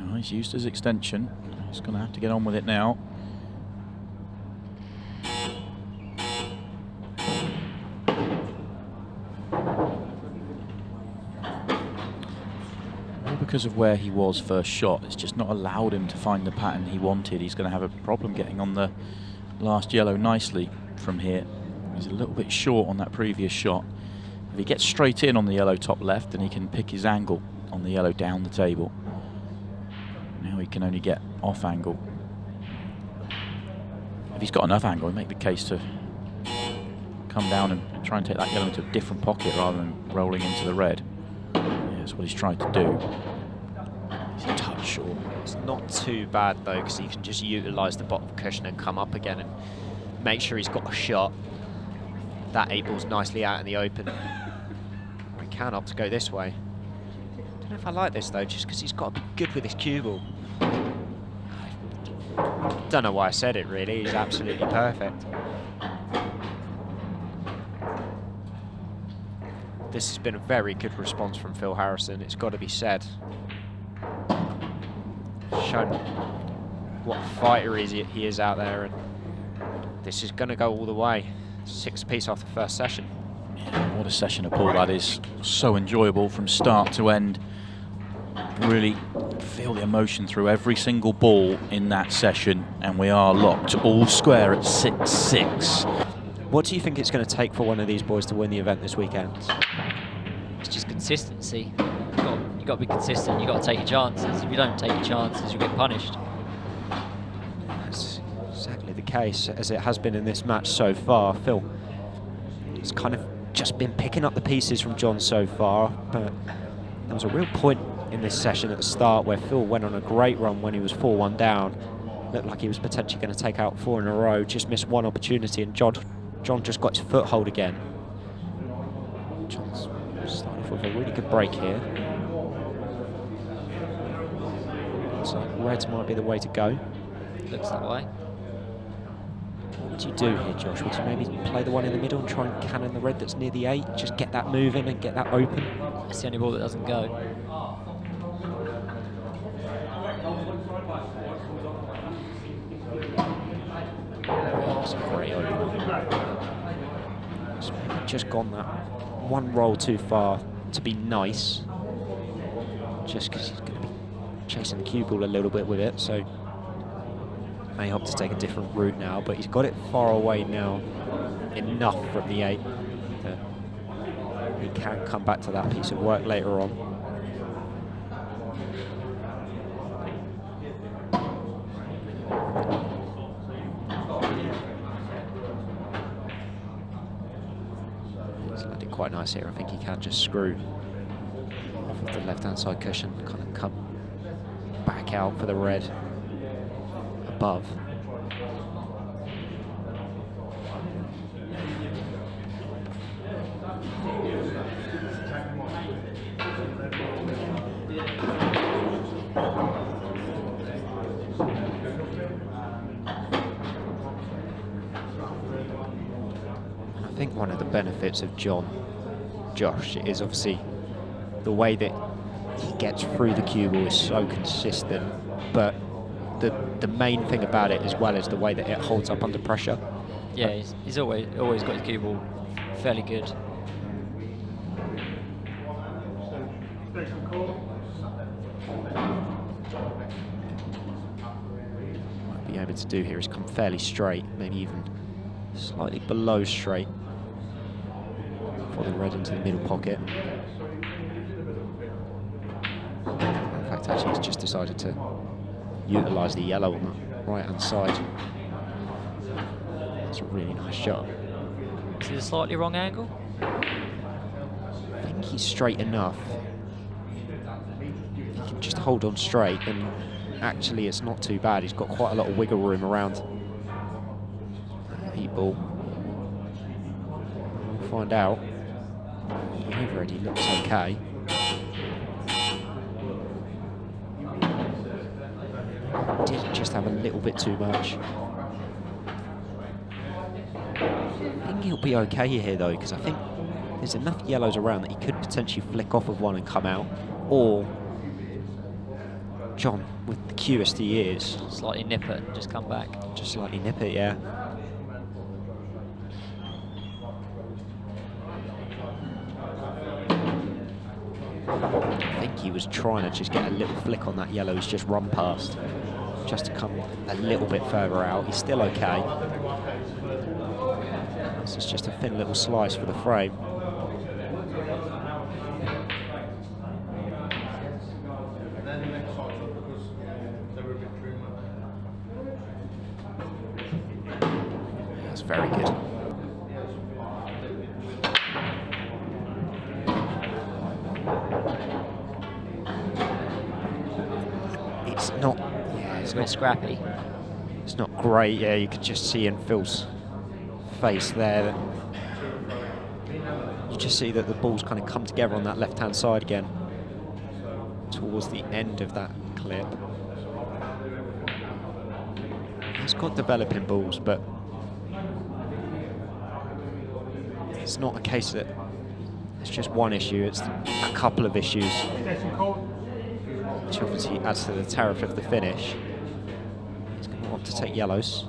Oh, he's used his extension. He's going to have to get on with it now. Because of where he was first shot, it's just not allowed him to find the pattern he wanted. He's going to have a problem getting on the last yellow nicely from here. He's a little bit short on that previous shot. If he gets straight in on the yellow top left, then he can pick his angle on the yellow down the table. Now he can only get off angle. If he's got enough angle, he'll make the case to come down and try and take that yellow into a different pocket rather than rolling into the red. Yeah, that's what he's trying to do. He's a touch short. It's not too bad though, because he can just utilise the bottom cushion and come up again and make sure he's got a shot. That 8-ball's nicely out in the open. He can opt to go this way. Don't know if I like this though, just because he's got to be good with his cue ball. Don't know why I said it really, he's absolutely perfect. This has been a very good response from Phil Harrison, it's got to be said. Shown what a fighter he is out there, and this is going to go all the way. 6 apiece after the first session. Yeah, what a session of pool that is. So enjoyable from start to end. Really feel the emotion through every single ball in that session, and we are locked all square at 6-6. What do you think it's going to take for one of these boys to win the event this weekend? It's just consistency. You've got to be consistent. You've got to take your chances. If you don't take your chances, you get punished. That's exactly the case, as it has been in this match so far. Phil has kind of just been picking up the pieces from John so far, but there was a real point in this session at the start where Phil went on a great run when he was 4-1 down. Looked like he was potentially going to take out 4 in a row, just missed one opportunity, and John just got his foothold again. John's started off with a really good break here. So reds might be the way to go. Looks that way. What would you do here, Josh? Would you maybe play the one in the middle and try and cannon the red that's near the 8? Just get that moving and get that open? It's the only ball that doesn't go. That's a great opener. Just gone that one roll too far to be nice. Just because he's going to be chasing the cue ball a little bit with it, so may opt to take a different route now, but he's got it far away now, enough from the 8 that he can come back to that piece of work later on. He's landed quite nice here. I think he can just screw off of the left-hand side cushion, kind of come back out for the red above. I think one of the benefits of Josh, is obviously the way that he gets through the cue ball is so consistent, but the main thing about it as well is the way that it holds up under pressure. Yeah, he's always got his cue ball fairly good. Might be able to do here is come fairly straight, maybe even slightly below straight for the red into the middle pocket. In fact, actually, he's just decided to utilise the yellow on the right-hand side. It's a really nice shot. Is it a slightly wrong angle? I think he's straight enough. He can just hold on straight, and actually it's not too bad. He's got quite a lot of wiggle room around. Heat ball. We'll find out. The overhead, he looks okay. Did just have a little bit too much. I think he'll be okay here though, because I think there's enough yellows around that he could potentially flick off of one and come out, or John, with the cuest he is, Slightly nip it and just come back. just slightly nip it, yeah. I think he was trying to just get a little flick on that yellow he's just run past, just to come a little bit further out. He's still okay. This is just a thin little slice for the frame. That's very good. It's not. Yeah, It's a bit scrappy. It's not great. Yeah, you could just see in Phil's face there that you just see that the balls kind of come together on that left-hand side again towards the end of that clip. He's got developing balls, but it's not a case that it's just one issue, it's a couple of issues, which obviously adds to the tariff of the finish. He's going to want to take yellows.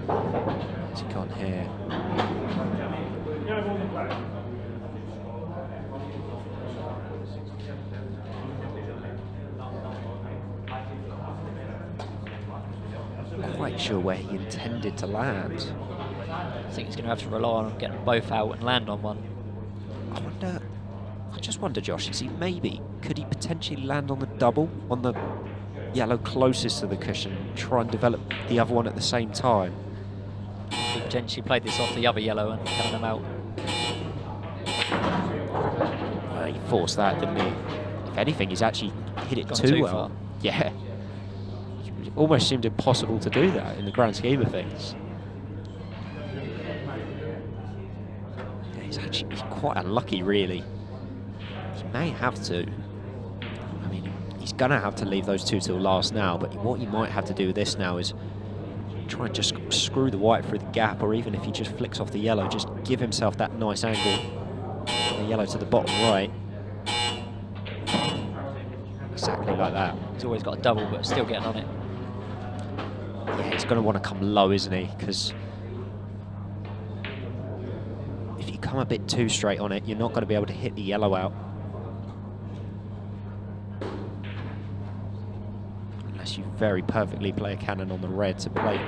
Where's he gone here? Quite sure where he intended to land. I think he's going to have to rely on getting them both out and land on one. I just wonder, Josh, could he potentially land on the double, on the yellow closest to the cushion, try and develop the other one at the same time? He potentially played this off the other yellow and coming them out. Well, he forced that, didn't he? If anything, he's actually hit it Gone too too well. far. Yeah. It almost seemed impossible to do that in the grand scheme of things. Yeah, he's quite unlucky, really. He may have to. I mean, he's going to have to leave those two till last now, but what he might have to do with this now is try and just screw the white through the gap, or even if he just flicks off the yellow, just give himself that nice angle. The yellow to the bottom right. Exactly like that. He's always got a double, but still getting on it. Yeah, he's going to want to come low, isn't he? Because if you come a bit too straight on it, you're not going to be able to hit the yellow out. Unless you very perfectly play a cannon on the red to play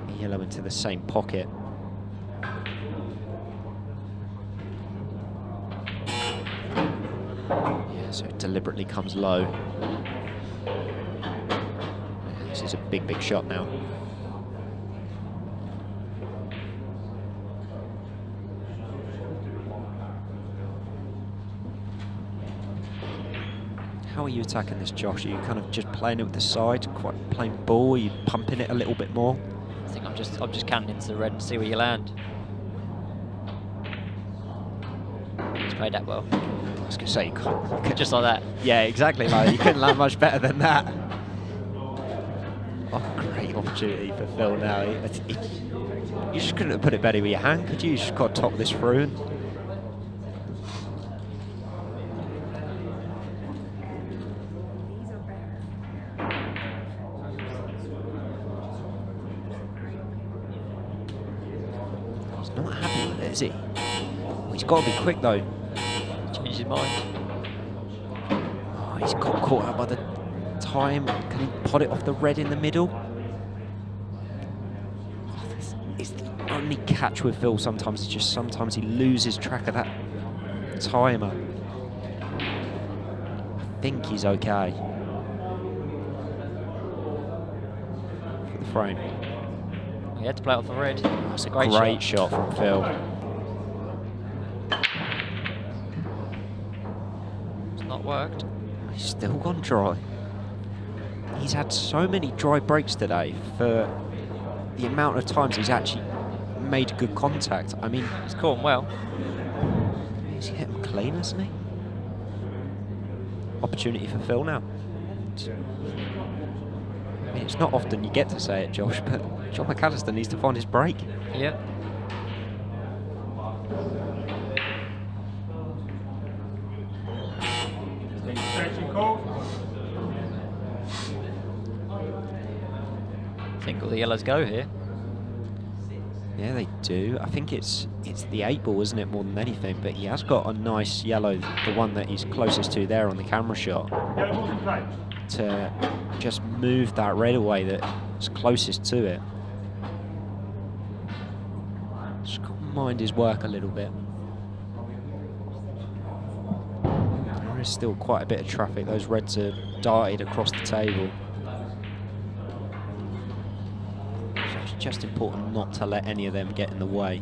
the yellow into the same pocket. Yeah, so it deliberately comes low. This is a big, big shot now. How are you attacking this, Josh? Are you kind of just playing it with the side, quite plain ball? Are you pumping it a little bit more? I think I'm just canning into the red and see where you land. He's played that well. I was going to say, you could Just like that. yeah, exactly. Like, you couldn't land much better than that. Oh, great opportunity for Phil now. You just couldn't have put it better with your hand, could you? You just got to top this through. And he's not happy with it, is he? Well, he's got to be quick though. Changed his mind. Oh, he's got caught out by the time. Can he pot it off the red in the middle? Oh, this is the only catch with Phil sometimes. It's just sometimes he loses track of that timer. I think he's okay. For the frame. He had to play off the red. That's a great shot from Phil. It's not worked. He's still gone dry. He's had so many dry breaks today for the amount of times he's actually made good contact. I mean, He's caught him well. he's hit him clean, hasn't he? Opportunity for Phil now. I mean, it's not often you get to say it, Josh, but John McAllister needs to find his break. Yep. I think all the yellows go here. Yeah, they do. I think it's the 8-ball, isn't it, more than anything? But he has got a nice yellow, the one that he's closest to there on the camera shot, to just move that red away that's closest to it. Just got to mind his work a little bit. There is still quite a bit of traffic. Those reds are darted across the table. It's just important not to let any of them get in the way.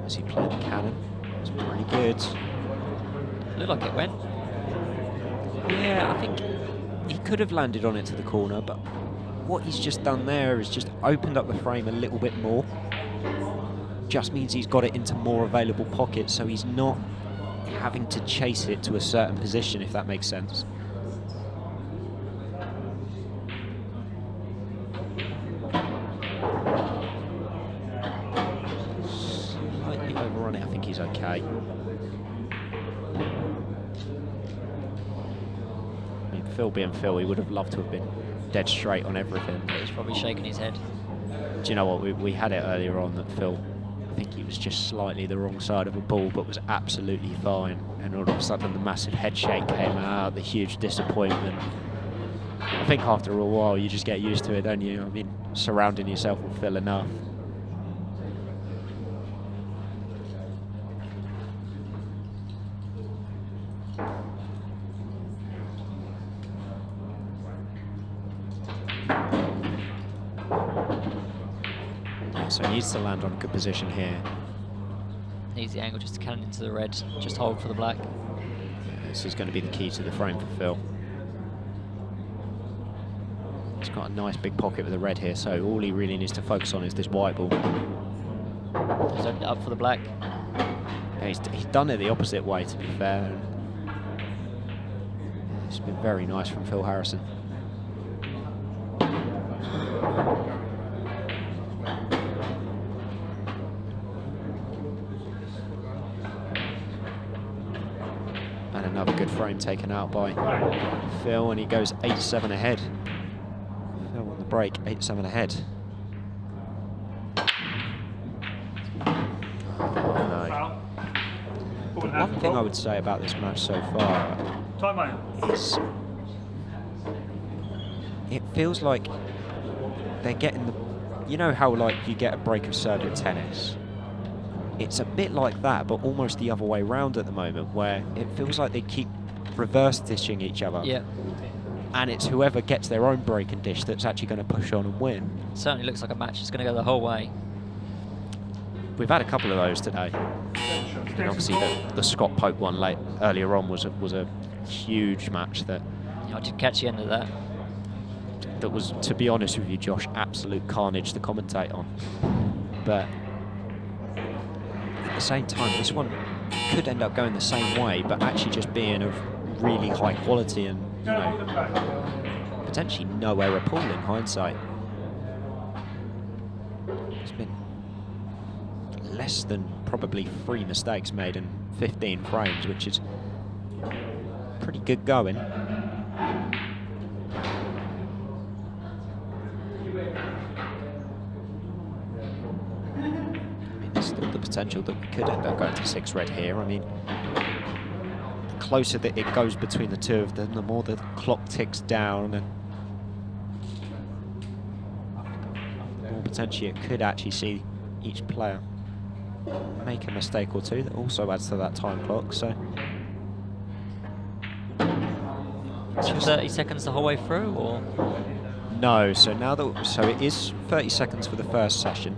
As he played the cannon, it's pretty good. Looked like it went. Yeah, I think he could have landed on it to the corner, but what he's just done there is just opened up the frame a little bit more. Just means he's got it into more available pockets, so he's not having to chase it to a certain position, if that makes sense. Slightly overrun it, I think he's okay. I mean, Phil being Phil, he would have loved to have been dead straight on everything. He's probably shaking his head. Do you know what, we had it earlier on that Phil, I think he was just slightly the wrong side of a ball, but was absolutely fine. And all of a sudden the massive head shake came out, the huge disappointment. I think after a while you just get used to it, don't you? I mean, surrounding yourself with Phil enough. So he needs to land on a good position here. Needs the angle just to cannon into the red. Just hold for the black. Yeah, this is going to be the key to the frame for Phil. He's got a nice big pocket with the red here, so all he really needs to focus on is this white ball. He's opened it up for the black. Yeah, he's done it the opposite way, to be fair. It's been very nice from Phil Harrison. And another good frame taken out by Phil, and he goes 8-7 ahead. Phil on the break, 8-7 ahead. No. The one thing I would say about this match so far is it feels like they're getting the, you know how like you get a break of serve in tennis? It's a bit like that, but almost the other way round at the moment, where it feels like they keep reverse dishing each other. Yeah. and it's whoever gets their own break and dish that's actually going to push on and win. Certainly looks like a match that's going to go the whole way. We've had a couple of those today. And obviously the Scott Pope one earlier on was a huge match that I did catch the end of that. was, to be honest with you, Josh, absolute carnage to commentate on. But at the same time, this one could end up going the same way, but actually just being of really high quality and, you know, potentially no error pool in hindsight. It's been less than probably 3 mistakes made in 15 frames, which is pretty good going. There's still the potential that we could end up going to 6 red here. I mean, the closer that it goes between the two of them, the more the clock ticks down, and the more potentially it could actually see each player make a mistake or two. That also adds to that time clock. So Is it 30 seconds the whole way through, or? no. So now that it is 30 seconds for the first session.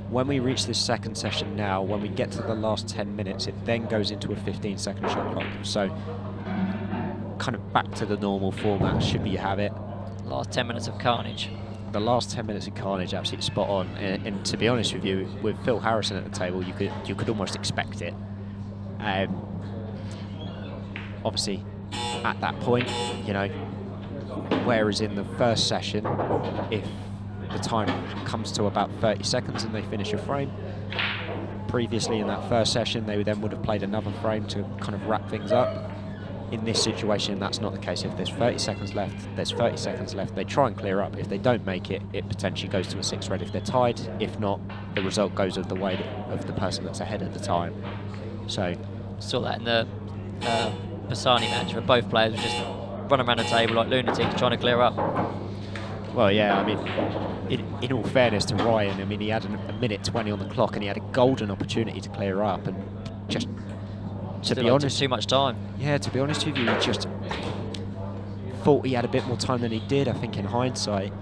When we reach this second session now, when we get to the last 10 minutes, it then goes into a 15-second shot clock. So kind of back to the normal format, should we have it. Last 10 minutes of carnage. The last 10 minutes of carnage, absolutely spot on. And to be honest with you, with Phil Harrison at the table, you could almost expect it. Obviously, at that point, you know, whereas in the first session, if the time comes to about 30 seconds and they finish a frame, previously in that first session, they then would have played another frame to kind of wrap things up. In this situation, that's not the case. If there's 30 seconds left, there's 30 seconds left. They try and clear up. If they don't make it, it potentially goes to a 6 red if they're tied. If not, the result goes of the way of the person that's ahead at the time. So Saw that in the Bassani match where both players were just running around the table like lunatics trying to clear up. well, yeah, I mean, in all fairness to Ryan, I mean, he had a minute 20 on the clock and he had a golden opportunity to clear up, and just to be honest, too much time. Yeah, to be honest with you, he just thought he had a bit more time than he did, I think, in hindsight.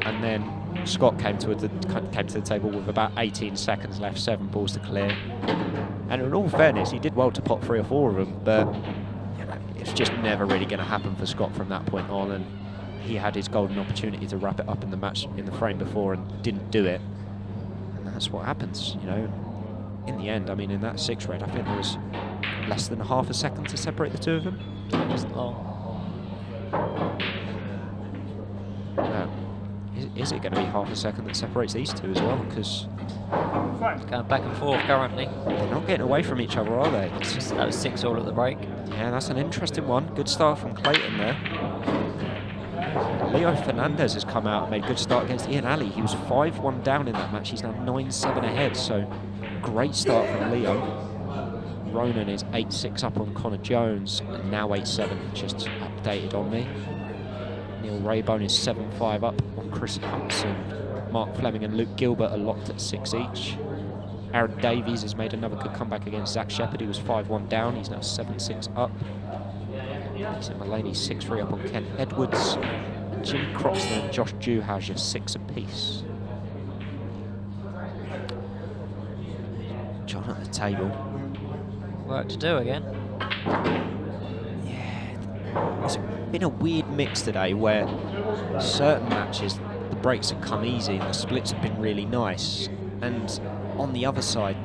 And then Scott came to the table with about 18 seconds left, 7 balls to clear. And in all fairness, he did well to pot 3 or 4 of them, but you know, it's just never really going to happen for Scott from that point on. And he had his golden opportunity to wrap it up in the match, in the frame before, and didn't do it. And that's what happens, you know. In the end, I mean, in that 6 red, I think there was less than half a second to separate the two of them. It wasn't long. Is it going to be half a second that separates these two as well? Because Going back and forth currently. they're not getting away from each other, are they? That was 6 all at the break. Yeah, that's an interesting one. Good start from Clayton there. Leo Fernandez has come out and made a good start against Ian Ali. He was 5-1 down in that match. He's now 9-7 ahead, so great start from Leo. Ronan is 8-6 up on Connor Jones, and now 8-7, just updated on me. Neil Raybone is 7-5 up on Chris Hudson. Mark Fleming and Luke Gilbert are locked at 6 each. Aaron Davies has made another good comeback against Zach Shepard. He was 5-1 down. He's now 7-6 up. Peter Mullaney 6-3 up on Ken Edwards. And Jimmy Croxton and Josh Juhaj are 6 apiece. John at the table. Work to do again. Yeah, it's been a weird mix today where certain matches the breaks have come easy and the splits have been really nice, and on the other side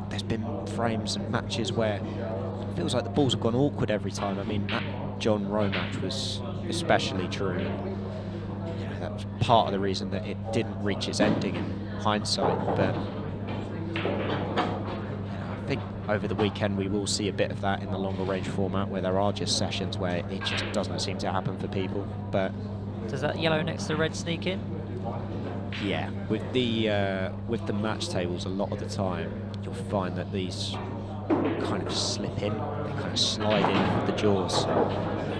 there's been frames and matches where it feels like the balls have gone awkward every time. I mean, that John Rowe match was especially true. You know, that was part of the reason that it didn't reach its ending in hindsight, but I think over the weekend we will see a bit of that in the longer range format where there are just sessions where it just doesn't seem to happen for people. But does that yellow next to red sneak in? yeah, with the match tables, a lot of the time you'll find that these kind of slip in, they kind of slide in with the jaws.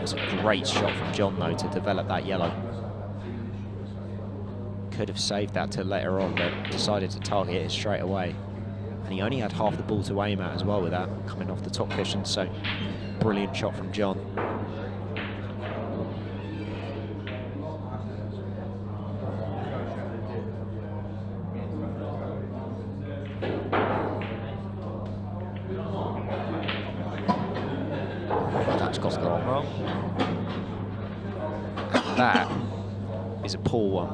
It's a great shot from John though to develop that yellow. Could have saved that till later on, but decided to target it straight away. And he only had half the ball to aim at as well with that, coming off the top cushion, so brilliant shot from John. That's got wrong. Wrong. And that is a poor one.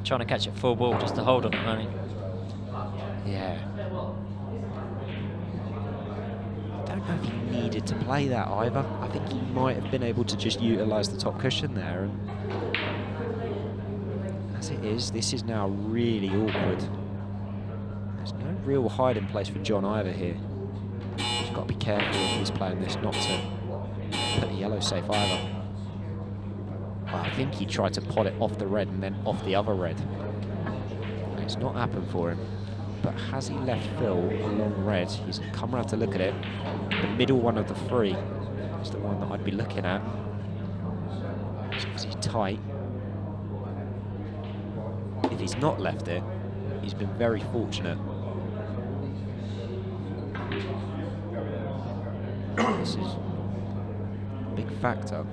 Trying to catch it full ball just to hold on it, only. Yeah. I don't know if he needed to play that either. I think he might have been able to just utilise the top cushion there. And as it is, this is now really awkward. There's no real hiding place for John either here. He's got to be careful if he's playing this not to put the yellow safe either. Well, I think he tried to pot it off the red and then off the other red. And it's not happened for him. But has he left Phil along red? He's come around to look at it. The middle one of the three is the one that I'd be looking at. It's obviously tight. If he's not left it, he's been very fortunate. This is a big factor.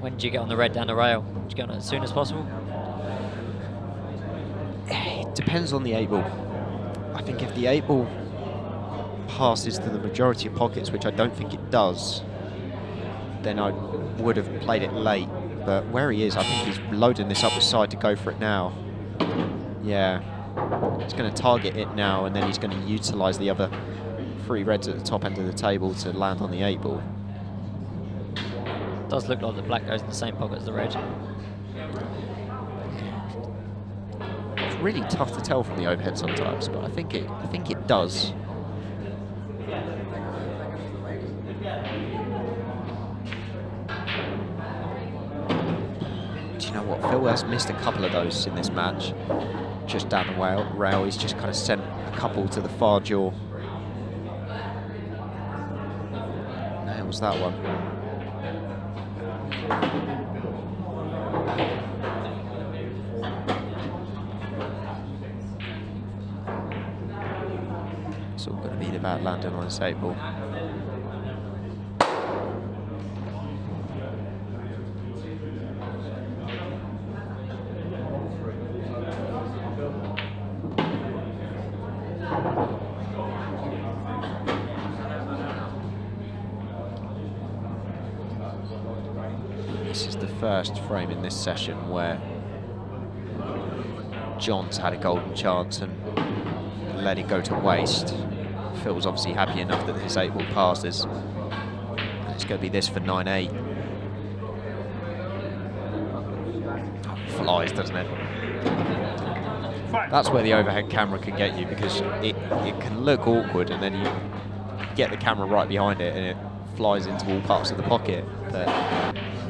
When did you get on the red down the rail? Did you get on it as soon as possible? It depends on the 8-ball. I think if the 8-ball passes to the majority of pockets, which I don't think it does, then I would have played it late. But where he is, I think he's loading this up the side to go for it now. Yeah. He's going to target it now, and then he's going to utilise the other 3 reds at the top end of the table to land on the 8-ball. Does look like the black goes in the same pocket as the red. It's really tough to tell from the overhead sometimes, but I think it does. Do you know what? Phil has missed a couple of those in this match. Just down the rail, he's just kind of sent a couple to the far jaw. Nails that one. It's all going to be about landing on his 8-ball. This is the first frame in this session where John's had a golden chance and let it go to waste. Phil's obviously happy enough that his 8-ball passes. And it's going to be this for 9-8. Oh, it flies, doesn't it? That's where the overhead camera can get you, because it can look awkward and then you get the camera right behind it and it flies into all parts of the pocket. But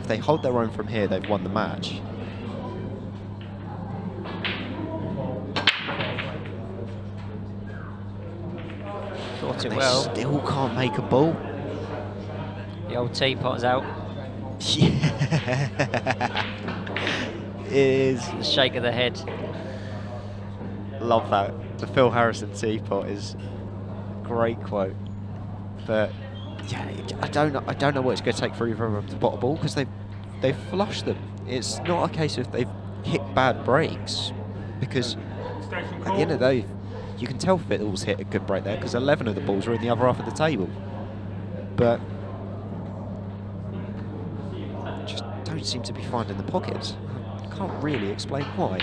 if they hold their own from here, they've won the match. Thought it They well. still can't make a ball. The old teapot's out. Yeah. It is. The shake of the head. Love that. The Phil Harrison teapot is a great quote. But yeah, I don't know what it's going to take for either of them to pot a ball, because they've flushed them. It's not a case of they've hit bad breaks, because at the end of the day, you can tell Fiddle's hit a good break there, because 11 of the balls are in the other half of the table. But just don't seem to be finding the pockets. I can't really explain why.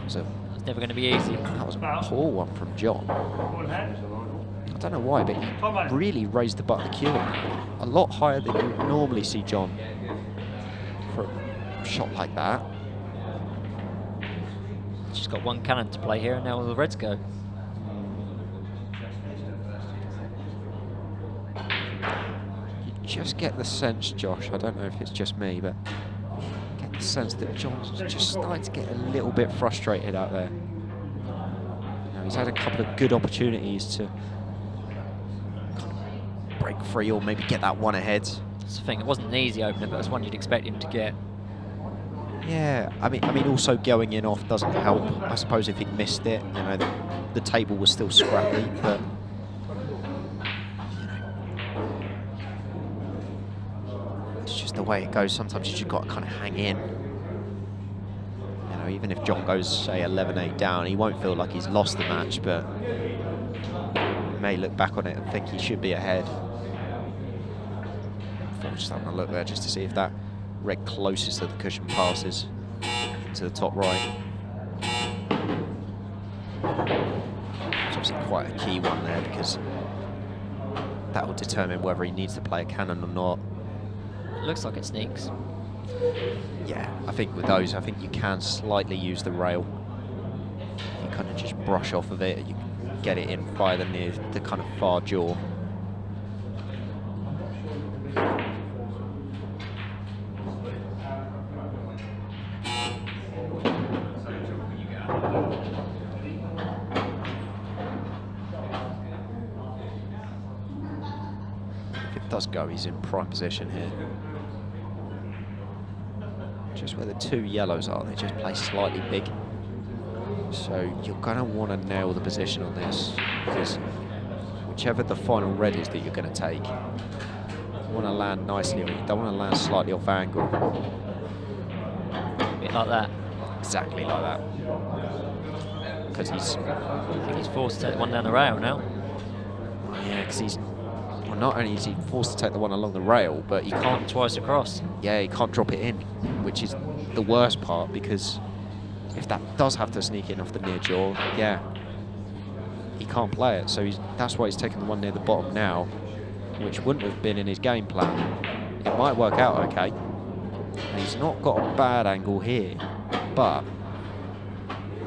It's never going to be easy. That was a poor one from John. I don't know why, but he really raised the butt of the cue a lot higher than you normally see John for a shot like that. Just got one cannon to play here, and now all the reds go. You just get the sense, Josh, I don't know if it's just me, but get the sense that John's just starting to get a little bit frustrated out there. You know, he's had a couple of good opportunities to kind of break free or maybe get that one ahead. That's the thing, it wasn't an easy opener, but it's one you'd expect him to get. Yeah, I mean, also going in off doesn't help. I suppose if he'd missed it, you know, the table was still scrappy, but you know, it's just the way it goes. Sometimes you just got to kind of hang in. You know, even if John goes, say, 11-8 down, he won't feel like he's lost the match, but he may look back on it and think he should be ahead. I'm just having a look there just to see if that red closest to the cushion passes to the top right. It's obviously quite a key one there because that will determine whether he needs to play a cannon or not. It looks like it sneaks. Yeah, I think with those, I think you can slightly use the rail. You kind of just brush off of it, you get it in by the near the kind of far jaw. If it does go, he's in prime position here. Just where the two yellows are, they just play slightly big. So you're going to want to nail the position on this, because whichever the final red is that you're going to take, you want to land nicely on it. You don't want to land slightly off angle. A bit like that. Exactly like that. Because I think he's forced to take one down the rail now. yeah, because he's, well, not only is he forced to take the one along the rail, but he can't, Twice across. yeah, he can't drop it in, which is the worst part, because if that does have to sneak in off the near jaw, yeah, he can't play it. So that's why he's taking the one near the bottom now, which wouldn't have been in his game plan. It might work out okay. And he's not got a bad angle here, but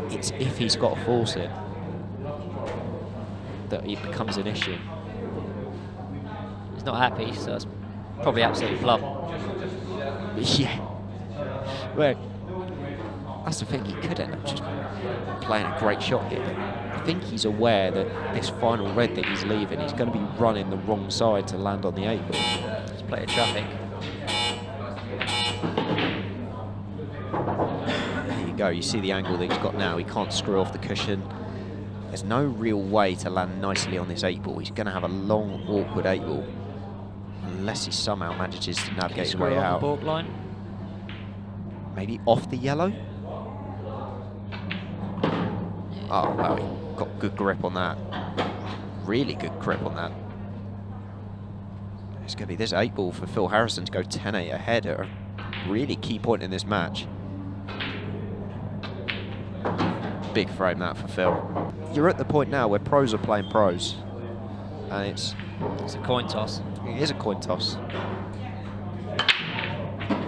it's if he's got to force it that it becomes an issue. He's not happy, so it's probably absolutely plumb. Yeah. Well, that's the thing, he could end up just playing a great shot here, but I think he's aware that this final red that he's leaving, he's going to be running the wrong side to land on the 8 ball. Just play a traffic. There you go, you see the angle that he's got now, he can't screw off the cushion. There's no real way to land nicely on this 8 ball. He's going to have a long, awkward 8 ball, unless he somehow manages to navigate his way out. The balk line. Maybe off the yellow? Oh, wow, he got good grip on that. Really good grip on that. It's going to be this 8 ball for Phil Harrison to go 10-8 ahead at a really key point in this match. Big frame that for Phil. You're at the point now where pros are playing pros. And it's a coin toss. It is a coin toss.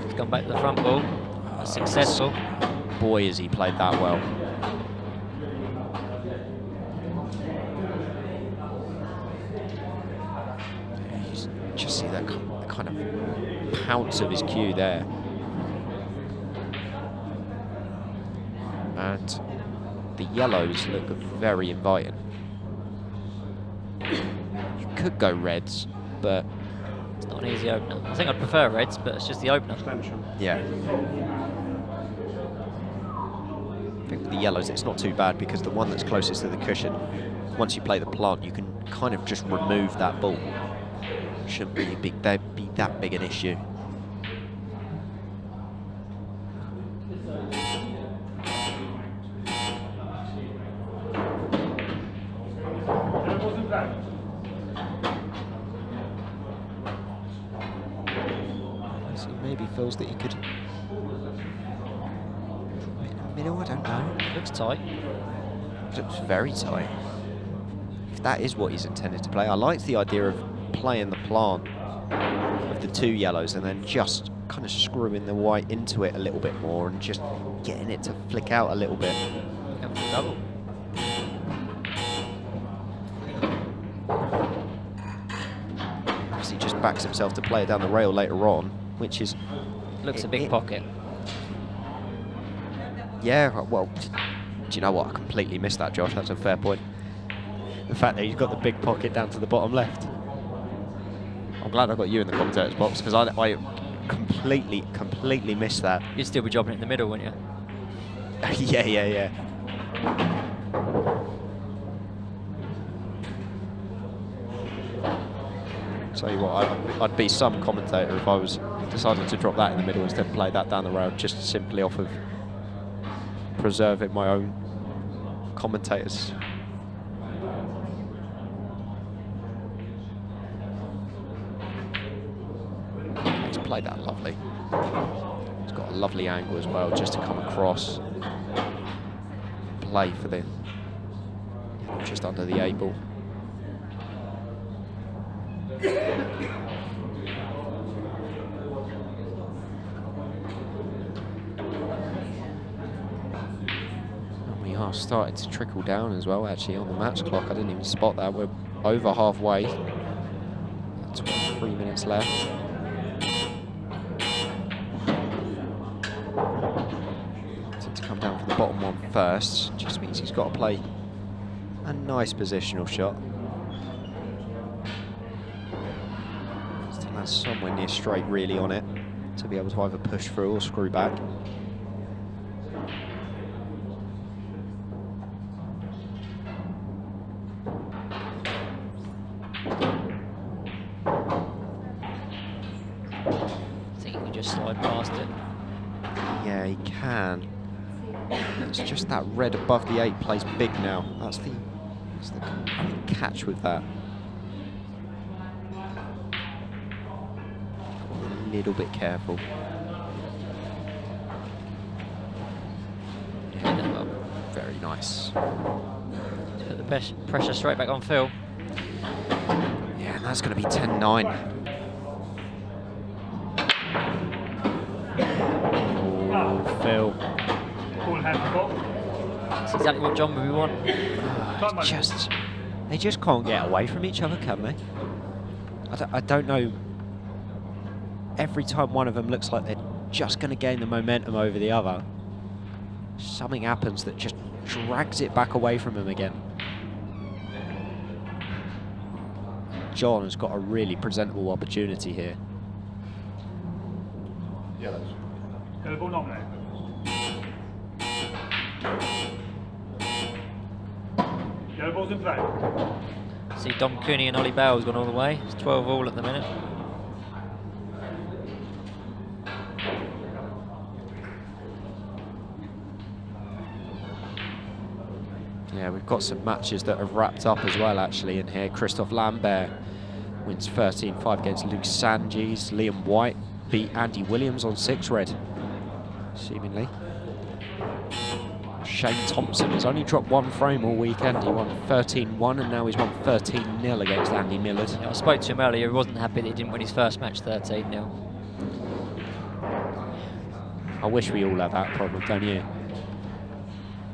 He's gone back to the front ball. Successful. Boy, has he played that well. You just see that kind of pounce of his cue there. And the yellows look very inviting. You could go reds, but It's not an easy opener. I think I'd prefer reds, but it's just the opener. yeah. I think with the yellows it's not too bad, because the one that's closest to the cushion, once you play the plant, you can kind of just remove that ball. Shouldn't really be that big an issue. So he maybe feels that he could. In the middle, I don't know. Looks tight. It looks very tight. If that is what he's intended to play, I like the idea of playing the plant of the two yellows and then just kind of screwing the white into it a little bit more and just getting it to flick out a little bit. Going for double. Obviously just backs himself to play it down the rail later on, which is... Looks a big pocket. Yeah, well, do you know what? I completely missed that, Josh. That's a fair point. The fact that he's got the big pocket down to the bottom left. I'm glad I got you in the commentator's box, because I completely missed that. You'd still be dropping it in the middle, wouldn't you? Yeah. Tell you what, I'd be some commentator if I was deciding to drop that in the middle instead of play that down the road, just simply off of preserving my own commentators. He's played that lovely. He's got a lovely angle as well, just to come across, play for the just under the 8 ball. And we are starting to trickle down as well, actually, on the match clock. I didn't even spot that. We're over halfway. 23 minutes left. To come down for the bottom one first just means he's got to play a nice positional shot. Somewhere near straight really on it to be able to either push through or screw back. I think he can just slide past it. Yeah, he can. It's just that red above the 8 plays big now. That's the catch with that. A little bit careful. Yeah, very nice. Put the pressure straight back on Phil. Yeah, and that's going to be 10-9. Oh, Phil. That's exactly what John would want. They just can't get away from each other, can they? I don't know. Every time one of them looks like they're just going to gain the momentum over the other, something happens that just drags it back away from him again. John has got a really presentable opportunity here. Yellows. Yellow ball nominated. Yellow ball's in play. See Dom Cooney and Ollie Bale's gone all the way. It's 12 all at the minute. Yeah, we've got some matches that have wrapped up as well, actually, in here. Christophe Lambert wins 13-5 against Luke Sangees. Liam White beat Andy Williams on 6 red, seemingly. Shane Thompson has only dropped 1 frame all weekend. He won 13-1 and now he's won 13-0 against Andy Millard. Yeah, I spoke to him earlier. He wasn't happy that he didn't win his first match 13-0. I wish we all had that problem, don't you?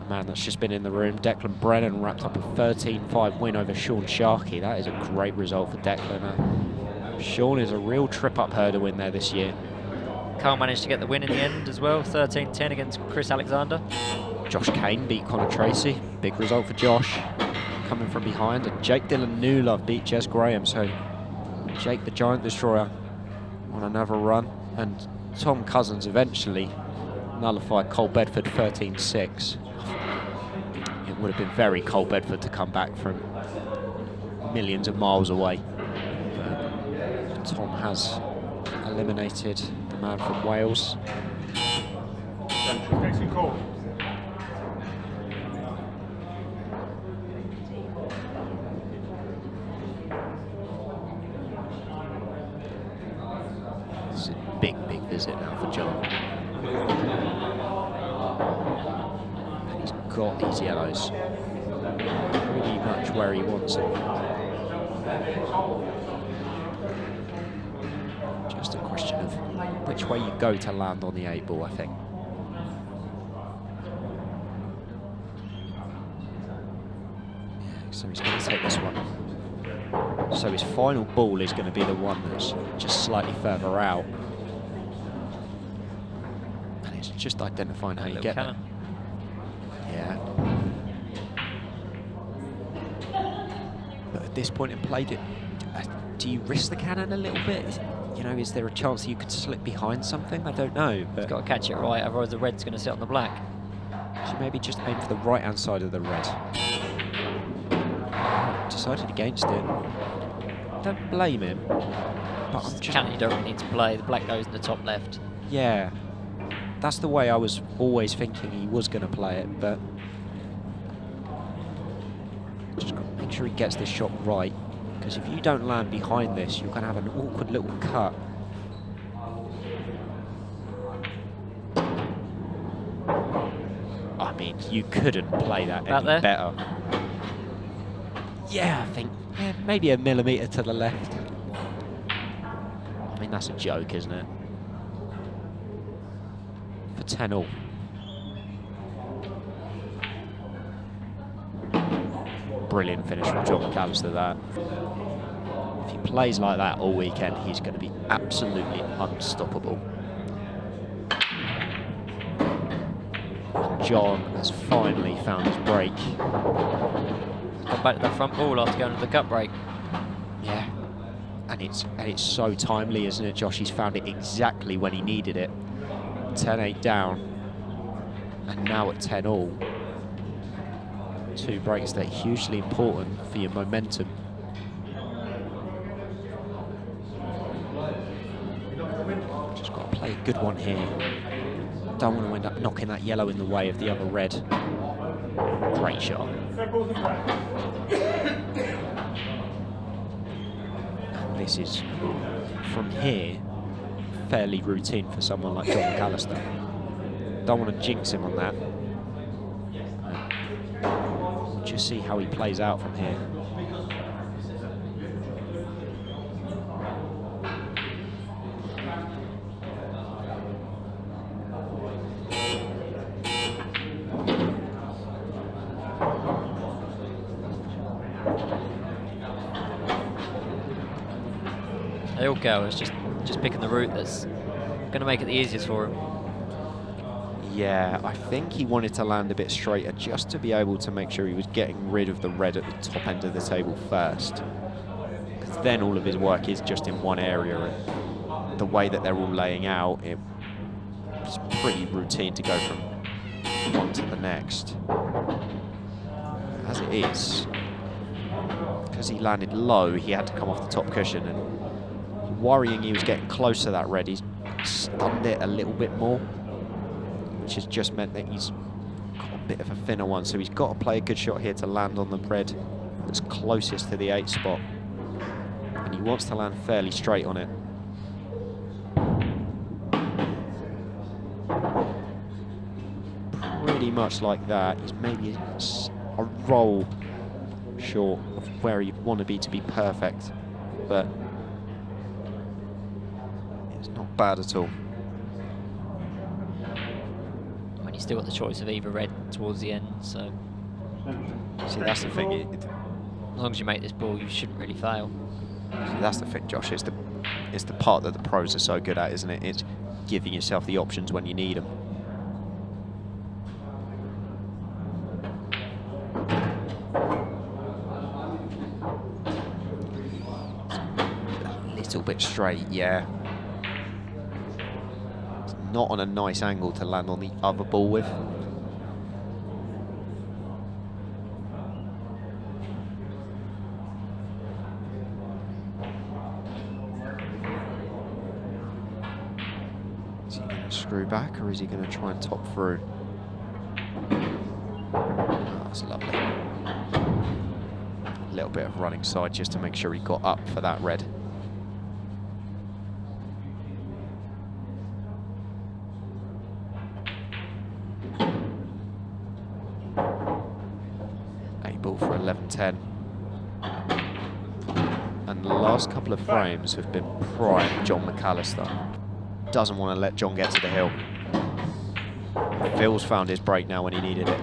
A man that's just been in the room, Declan Brennan, wrapped up a 13-5 win over Sean Sharkey. That is a great result for Declan. Sean is a real trip-up herder win there this year. Carl managed to get the win in the end as well, 13-10 against Chris Alexander. Josh Kane beat Connor Tracy. Big result for Josh, coming from behind. And Jake Dillon Newlove beat Jez Graham. So Jake the Giant Destroyer on another run. And Tom Cousins eventually nullified Cole Bedford 13-6. It would have been very Cole Bedford to come back from millions of miles away. But Tom has eliminated the man from Wales. Next in call. It's a big visit now for John. And he's got these yellows pretty much where he wants them. Just a question of which way you go to land on the 8 ball, I think. Yeah, so he's going to take this one. So his final ball is going to be the one that's just slightly further out. And it's just identifying how you get there. Yeah. But at this point in play, do you risk the cannon a little bit? you know, is there a chance you could slip behind something? I don't know, but Got to catch it right, otherwise the red's going to sit on the black. so maybe just aim for the right-hand side of the red. Decided against it. Don't blame him, but I'm just... County you don't really need to play. The black goes in the top left. Yeah, that's the way I was always thinking he was going to play it, but just got to make sure he gets this shot right, because if you don't land behind this, you're going to have an awkward little cut. I mean, you couldn't play that About any there? better. Yeah, I think maybe a millimetre to the left. I mean, that's a joke, isn't it? For 10-all. Brilliant finish from John McAllister, that. If he plays like that all weekend, he's going to be absolutely unstoppable. And John has finally found his break. Got back to that front ball after going to the cut break. Yeah, and it's so timely, isn't it, Josh? He's found it exactly when he needed it. 10-8 down, and now at 10-all. 2 breaks that are hugely important for your momentum. Just got to play a good one here. Don't want to end up knocking that yellow in the way of the other red. Great shot. Red balls in play. And this is, from here, fairly routine for someone like John McAllister. Don't want to jinx him on that. We'll just see how he plays out from here. They all go. It's just picking the route that's going to make it the easiest for him. Yeah, I think he wanted to land a bit straighter just to be able to make sure he was getting rid of the red at the top end of the table first. Because then all of his work is just in one area, and the way that they're all laying out, it's pretty routine to go from one to the next. As it is, because he landed low, he had to come off the top cushion, and worrying he was getting close to that red, he's stunned it a little bit more, which has just meant that he's got a bit of a thinner one, so he's got to play a good shot here to land on the red that's closest to the 8 spot, and he wants to land fairly straight on it. Pretty much like that. He's maybe a roll short of where you want to be perfect, but it's not bad at all. When you still got the choice of either red towards the end, so See, that's the thing. as long as you make this ball, you shouldn't really fail. That's the thing, Josh. It's the part that the pros are so good at, isn't it? It's giving yourself the options when you need them. A little bit straight, yeah. It's not on a nice angle to land on the other ball with. Is he going to screw back, or is he going to try and top through? Oh, that's lovely. A little bit of running side just to make sure he got up for that red. Eight ball for 11-10. And the last couple of frames have been prime John McAllister. Doesn't want to let John get to the hill. Phil's found his break now when he needed it.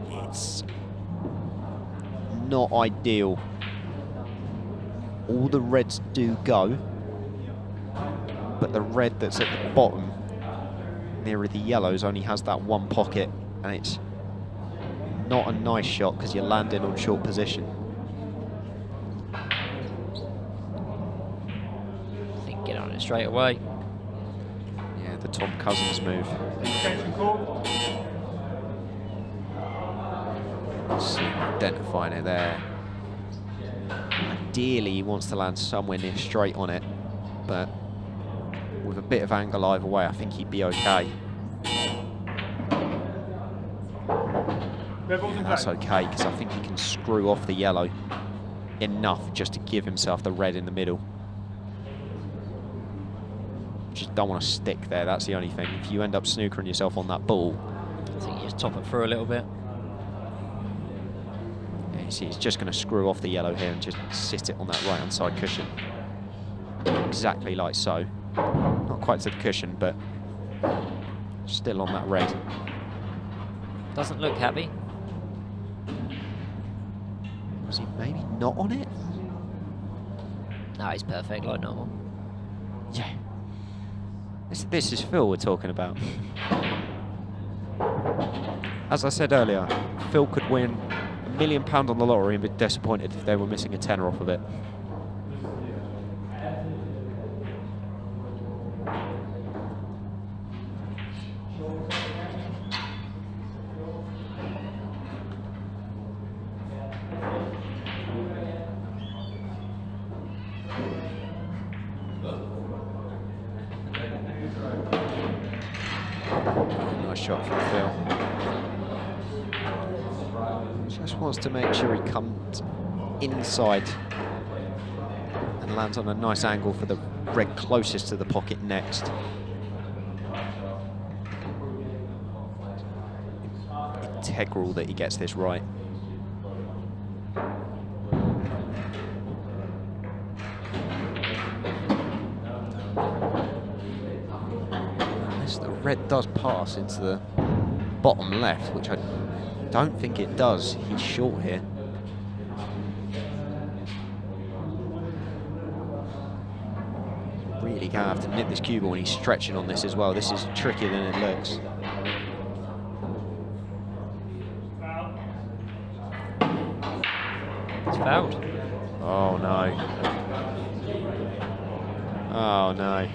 It's not ideal. All the reds do go, but the red that's at the bottom, nearer the yellows, only has that one pocket, and it's not a nice shot because you're landing on short position. straight away. Yeah, the Tom Cousins move. Attention call. See him identifying it there. Ideally, he wants to land somewhere near straight on it, but with a bit of angle either way, I think he'd be okay. And that's okay, because I think he can screw off the yellow enough just to give himself the red in the middle. Just don't want to stick there, that's the only thing. If you end up snookering yourself on that ball... I think you just top it through a little bit. Yeah, you see, he's just going to screw off the yellow here and just sit it on that right-hand side cushion. Exactly like so. Not quite to the cushion, but still on that red. Doesn't look happy. Was he maybe not on it? No, he's perfect like normal. Yeah. This is Phil we're talking about. As I said earlier, Phil could win £1 million on the lottery and be disappointed if they were missing a tenner off of it. Nice shot from Phil. Just wants to make sure he comes inside and lands on a nice angle for the red closest to the pocket next. Integral that he gets this right. Unless the red does pass into the bottom left, which I don't think it does. He's short here. Really gonna have to nip this cue ball when he's stretching on this as well. This is trickier than it looks. It's fouled. Oh no. Oh no.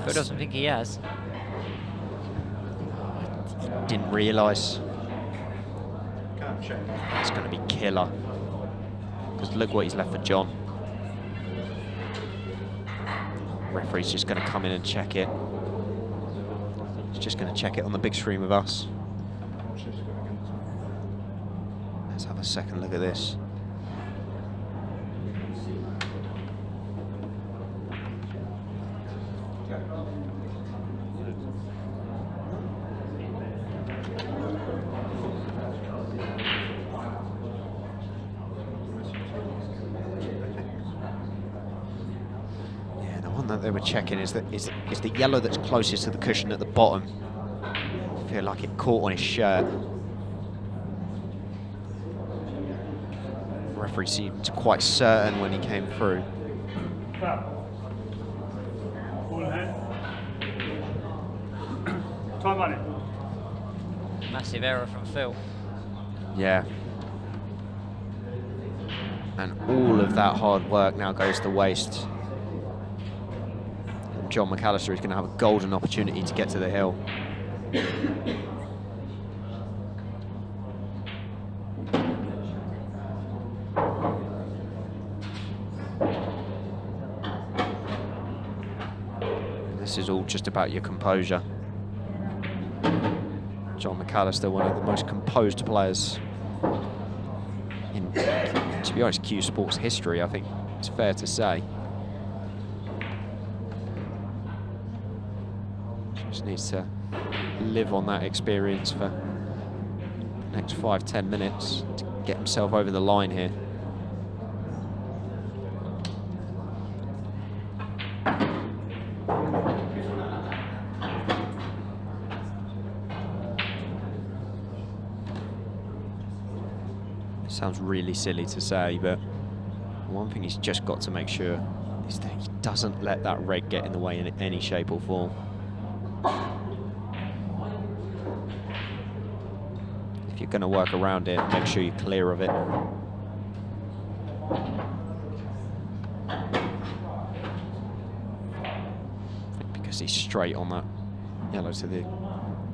Phil doesn't think he has. Didn't realise. Can't check. It's going to be killer. Because look what he's left for John. Referee's just going to come in and check it. He's just going to check it on the big screen with us. Let's have a second look at this. That they were checking is the yellow that's closest to the cushion at the bottom. I feel like it caught on his shirt. The referee seemed quite certain when he came through. Foul. Ball in hand. Time money. Massive error from Phil. Yeah. And all of that hard work now goes to waste. John McAllister is going to have a golden opportunity to get to the hill. This is all just about your composure. John McAllister, one of the most composed players in, to be honest, Q Sports history, I think it's fair to say. Just needs to live on that experience for the next 5-10 minutes to get himself over the line here. Sounds really silly to say, but one thing he's just got to make sure is that he doesn't let that red get in the way in any shape or form. If you're going to work around it, make sure you're clear of it. Because he's straight on that yellow to the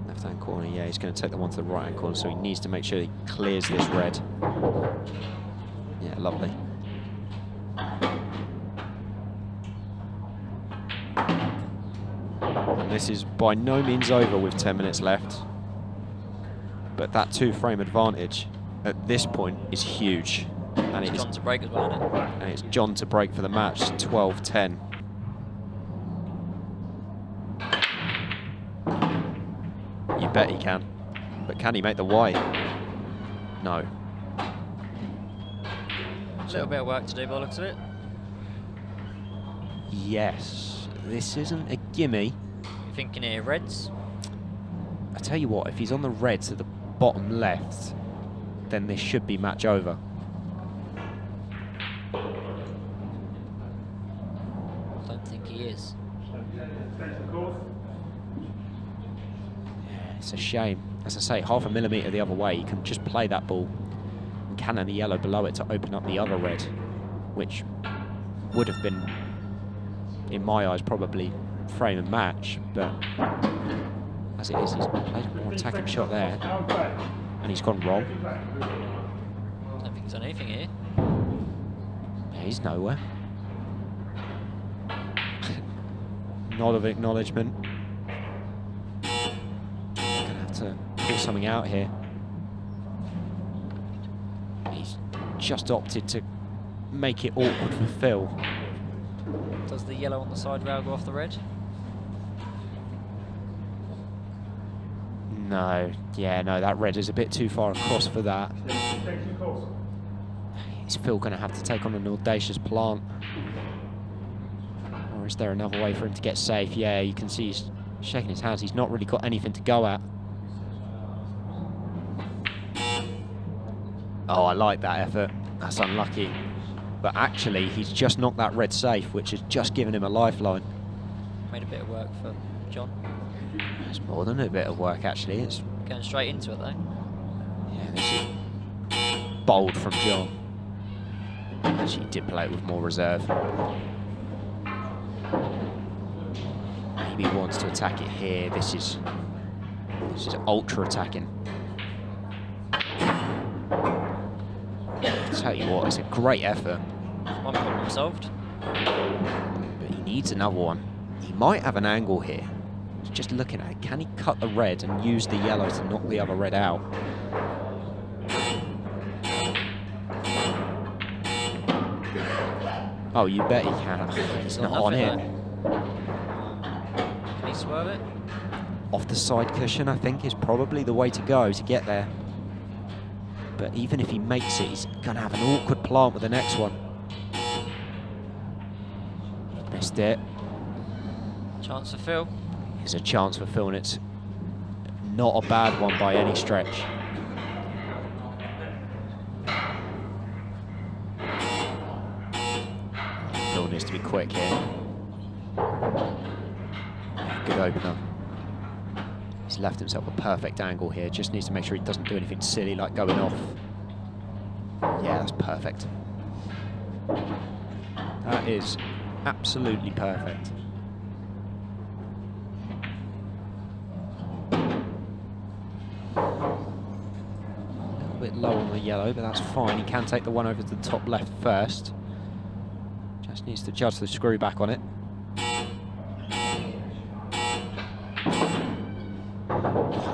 left-hand corner. Yeah, he's going to take the one to the right-hand corner, so he needs to make sure he clears this red. Yeah, lovely. And this is by no means over with 10 minutes left. But that 2-frame advantage at this point is huge. And It's John to break as well, isn't it? And it's John to break for the match, 12-10. You bet he can. But can he make the white? No. A little bit of work to do by the looks of it. Yes. This isn't a gimme. You're thinking here, reds? I tell you what, if he's on the reds at the bottom left, then this should be match over. Don't think he is. Extension called. Yeah, it's a shame. As I say, half a millimetre the other way, you can just play that ball and cannon the yellow below it to open up the other red, which would have been, in my eyes, probably frame and match, but as it is, he's played a more attacking shot there, and he's gone wrong. I don't think he's done anything here. Yeah, he's nowhere. Nod of acknowledgement. Gonna have to pull something out here. He's just opted to make it awkward for Phil. Does the yellow on the side rail go off the red? No, yeah, no, that red is a bit too far across for that. Extension called. Is Phil going to have to take on an audacious plant? Or is there another way for him to get safe? Yeah, you can see he's shaking his hands. He's not really got anything to go at. Oh, I like that effort. That's unlucky. But actually, he's just knocked that red safe, which has just given him a lifeline. Made a bit of work for John. It's more than a bit of work, actually. It's, Going straight into it, though. yeah, this is bold from John. Actually, he did play it with more reserve. Maybe he wants to attack it here. This is ultra attacking. Tell you what, it's a great effort, One problem solved. but he needs another one. He might have an angle here. Just looking at it, can he cut the red and use the yellow to knock the other red out? Oh, you bet he can. He's not on it. Can he swerve it? Off the side cushion, I think, is probably the way to go to get there. But even if he makes it, he's going to have an awkward plant with the next one. He missed it. Chance for Phil. Here's a chance for Phil, and it's not a bad one by any stretch. Phil needs to be quick here. Good opener. He's left himself a perfect angle here. Just needs to make sure he doesn't do anything silly like going off. Yeah, that's perfect. That is absolutely perfect. A little bit low on the yellow, but that's fine. He can take the one over to the top left first. Just needs to judge the screw back on it.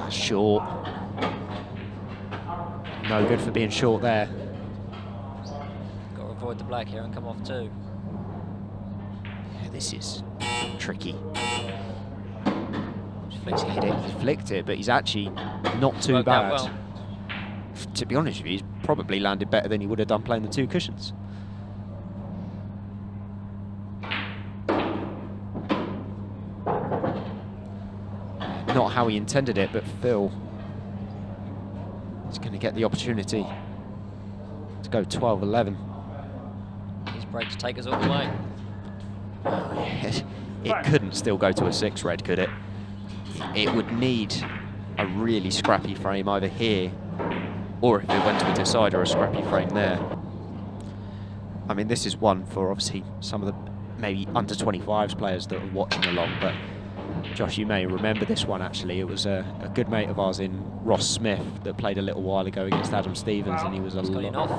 Short. No good for being short there. Got to avoid the black here and come off too. Yeah, this is tricky. Flicks He's it. hit it, he flicked it, but he's actually not too Worked out bad. well. To be honest with you, he's probably landed better than he would have done playing the two cushions. Not how he intended it, but Phil is going to get the opportunity to go 12-11. He's break to take us all the way. It couldn't still go to a 6 red, could it? It would need a really scrappy frame either here, or if it went to a decider, a scrappy frame there. I mean, this is one for obviously some of the maybe under 25s players that are watching along, but Josh, you may remember this one actually. It was a good mate of ours in Ross Smith that played a little while ago against Adam Stevens, and he was a It's going off.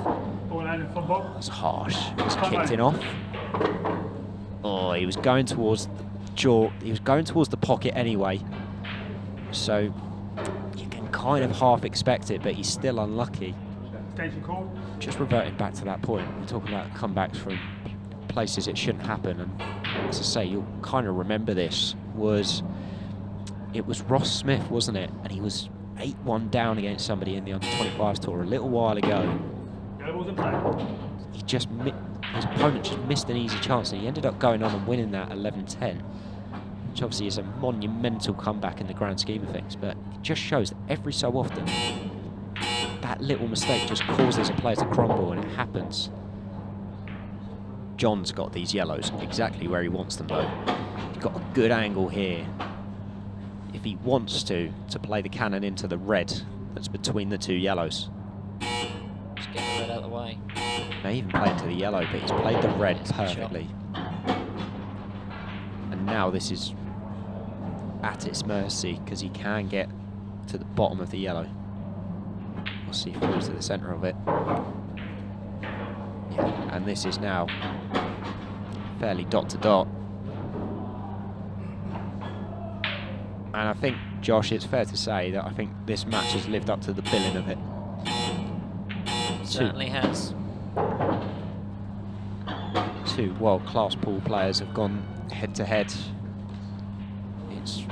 Ball landing from Bob. That's harsh. It was kicked in off. Oh, he was going towards the jaw. He was going towards the pocket anyway. So you can kind of half expect it, but he's still unlucky. Station call. Just reverting back to that point, we're talking about comebacks from places it shouldn't happen, and as I say, you'll kind of remember this. It was Ross Smith, wasn't it? And he was 8-1 down against somebody in the under-25s tour a little while ago. Yellow balls in play. His opponent just missed an easy chance, and he ended up going on and winning that 11-10, which obviously is a monumental comeback in the grand scheme of things, but it just shows that every so often that little mistake just causes a player to crumble, and it happens. John's got these yellows exactly where he wants them though. He's got a good angle here. If he wants to play the cannon into the red that's between the two yellows. Just get the red out of the way. May even play into the yellow, but he's played the red It's a good shot. perfectly. And now this is at its mercy, because he can get to the bottom of the yellow. We'll see if he falls to the centre of it. Yeah, and this is now fairly dot to dot. And I think, Josh, it's fair to say that I think this match has lived up to the billing of it. Certainly has. Two world-class pool players have gone head-to-head. It's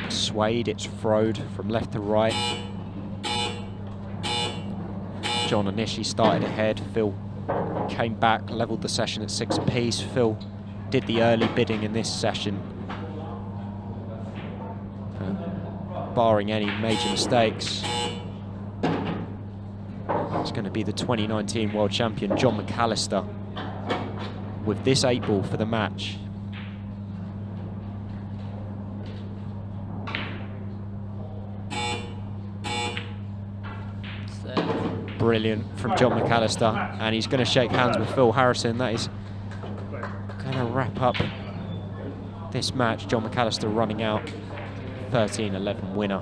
swayed, it's throwed from left to right. John initially started ahead. Phil came back, levelled the session at 6 apiece. Phil did the early bidding in this session. Barring any major mistakes, it's going to be the 2019 world champion John McAllister with this 8-ball for the match. It's there. Brilliant from John McAllister, and he's going to shake hands with Phil Harrison. That is going to wrap up this match. John McAllister running out 13-11 winner.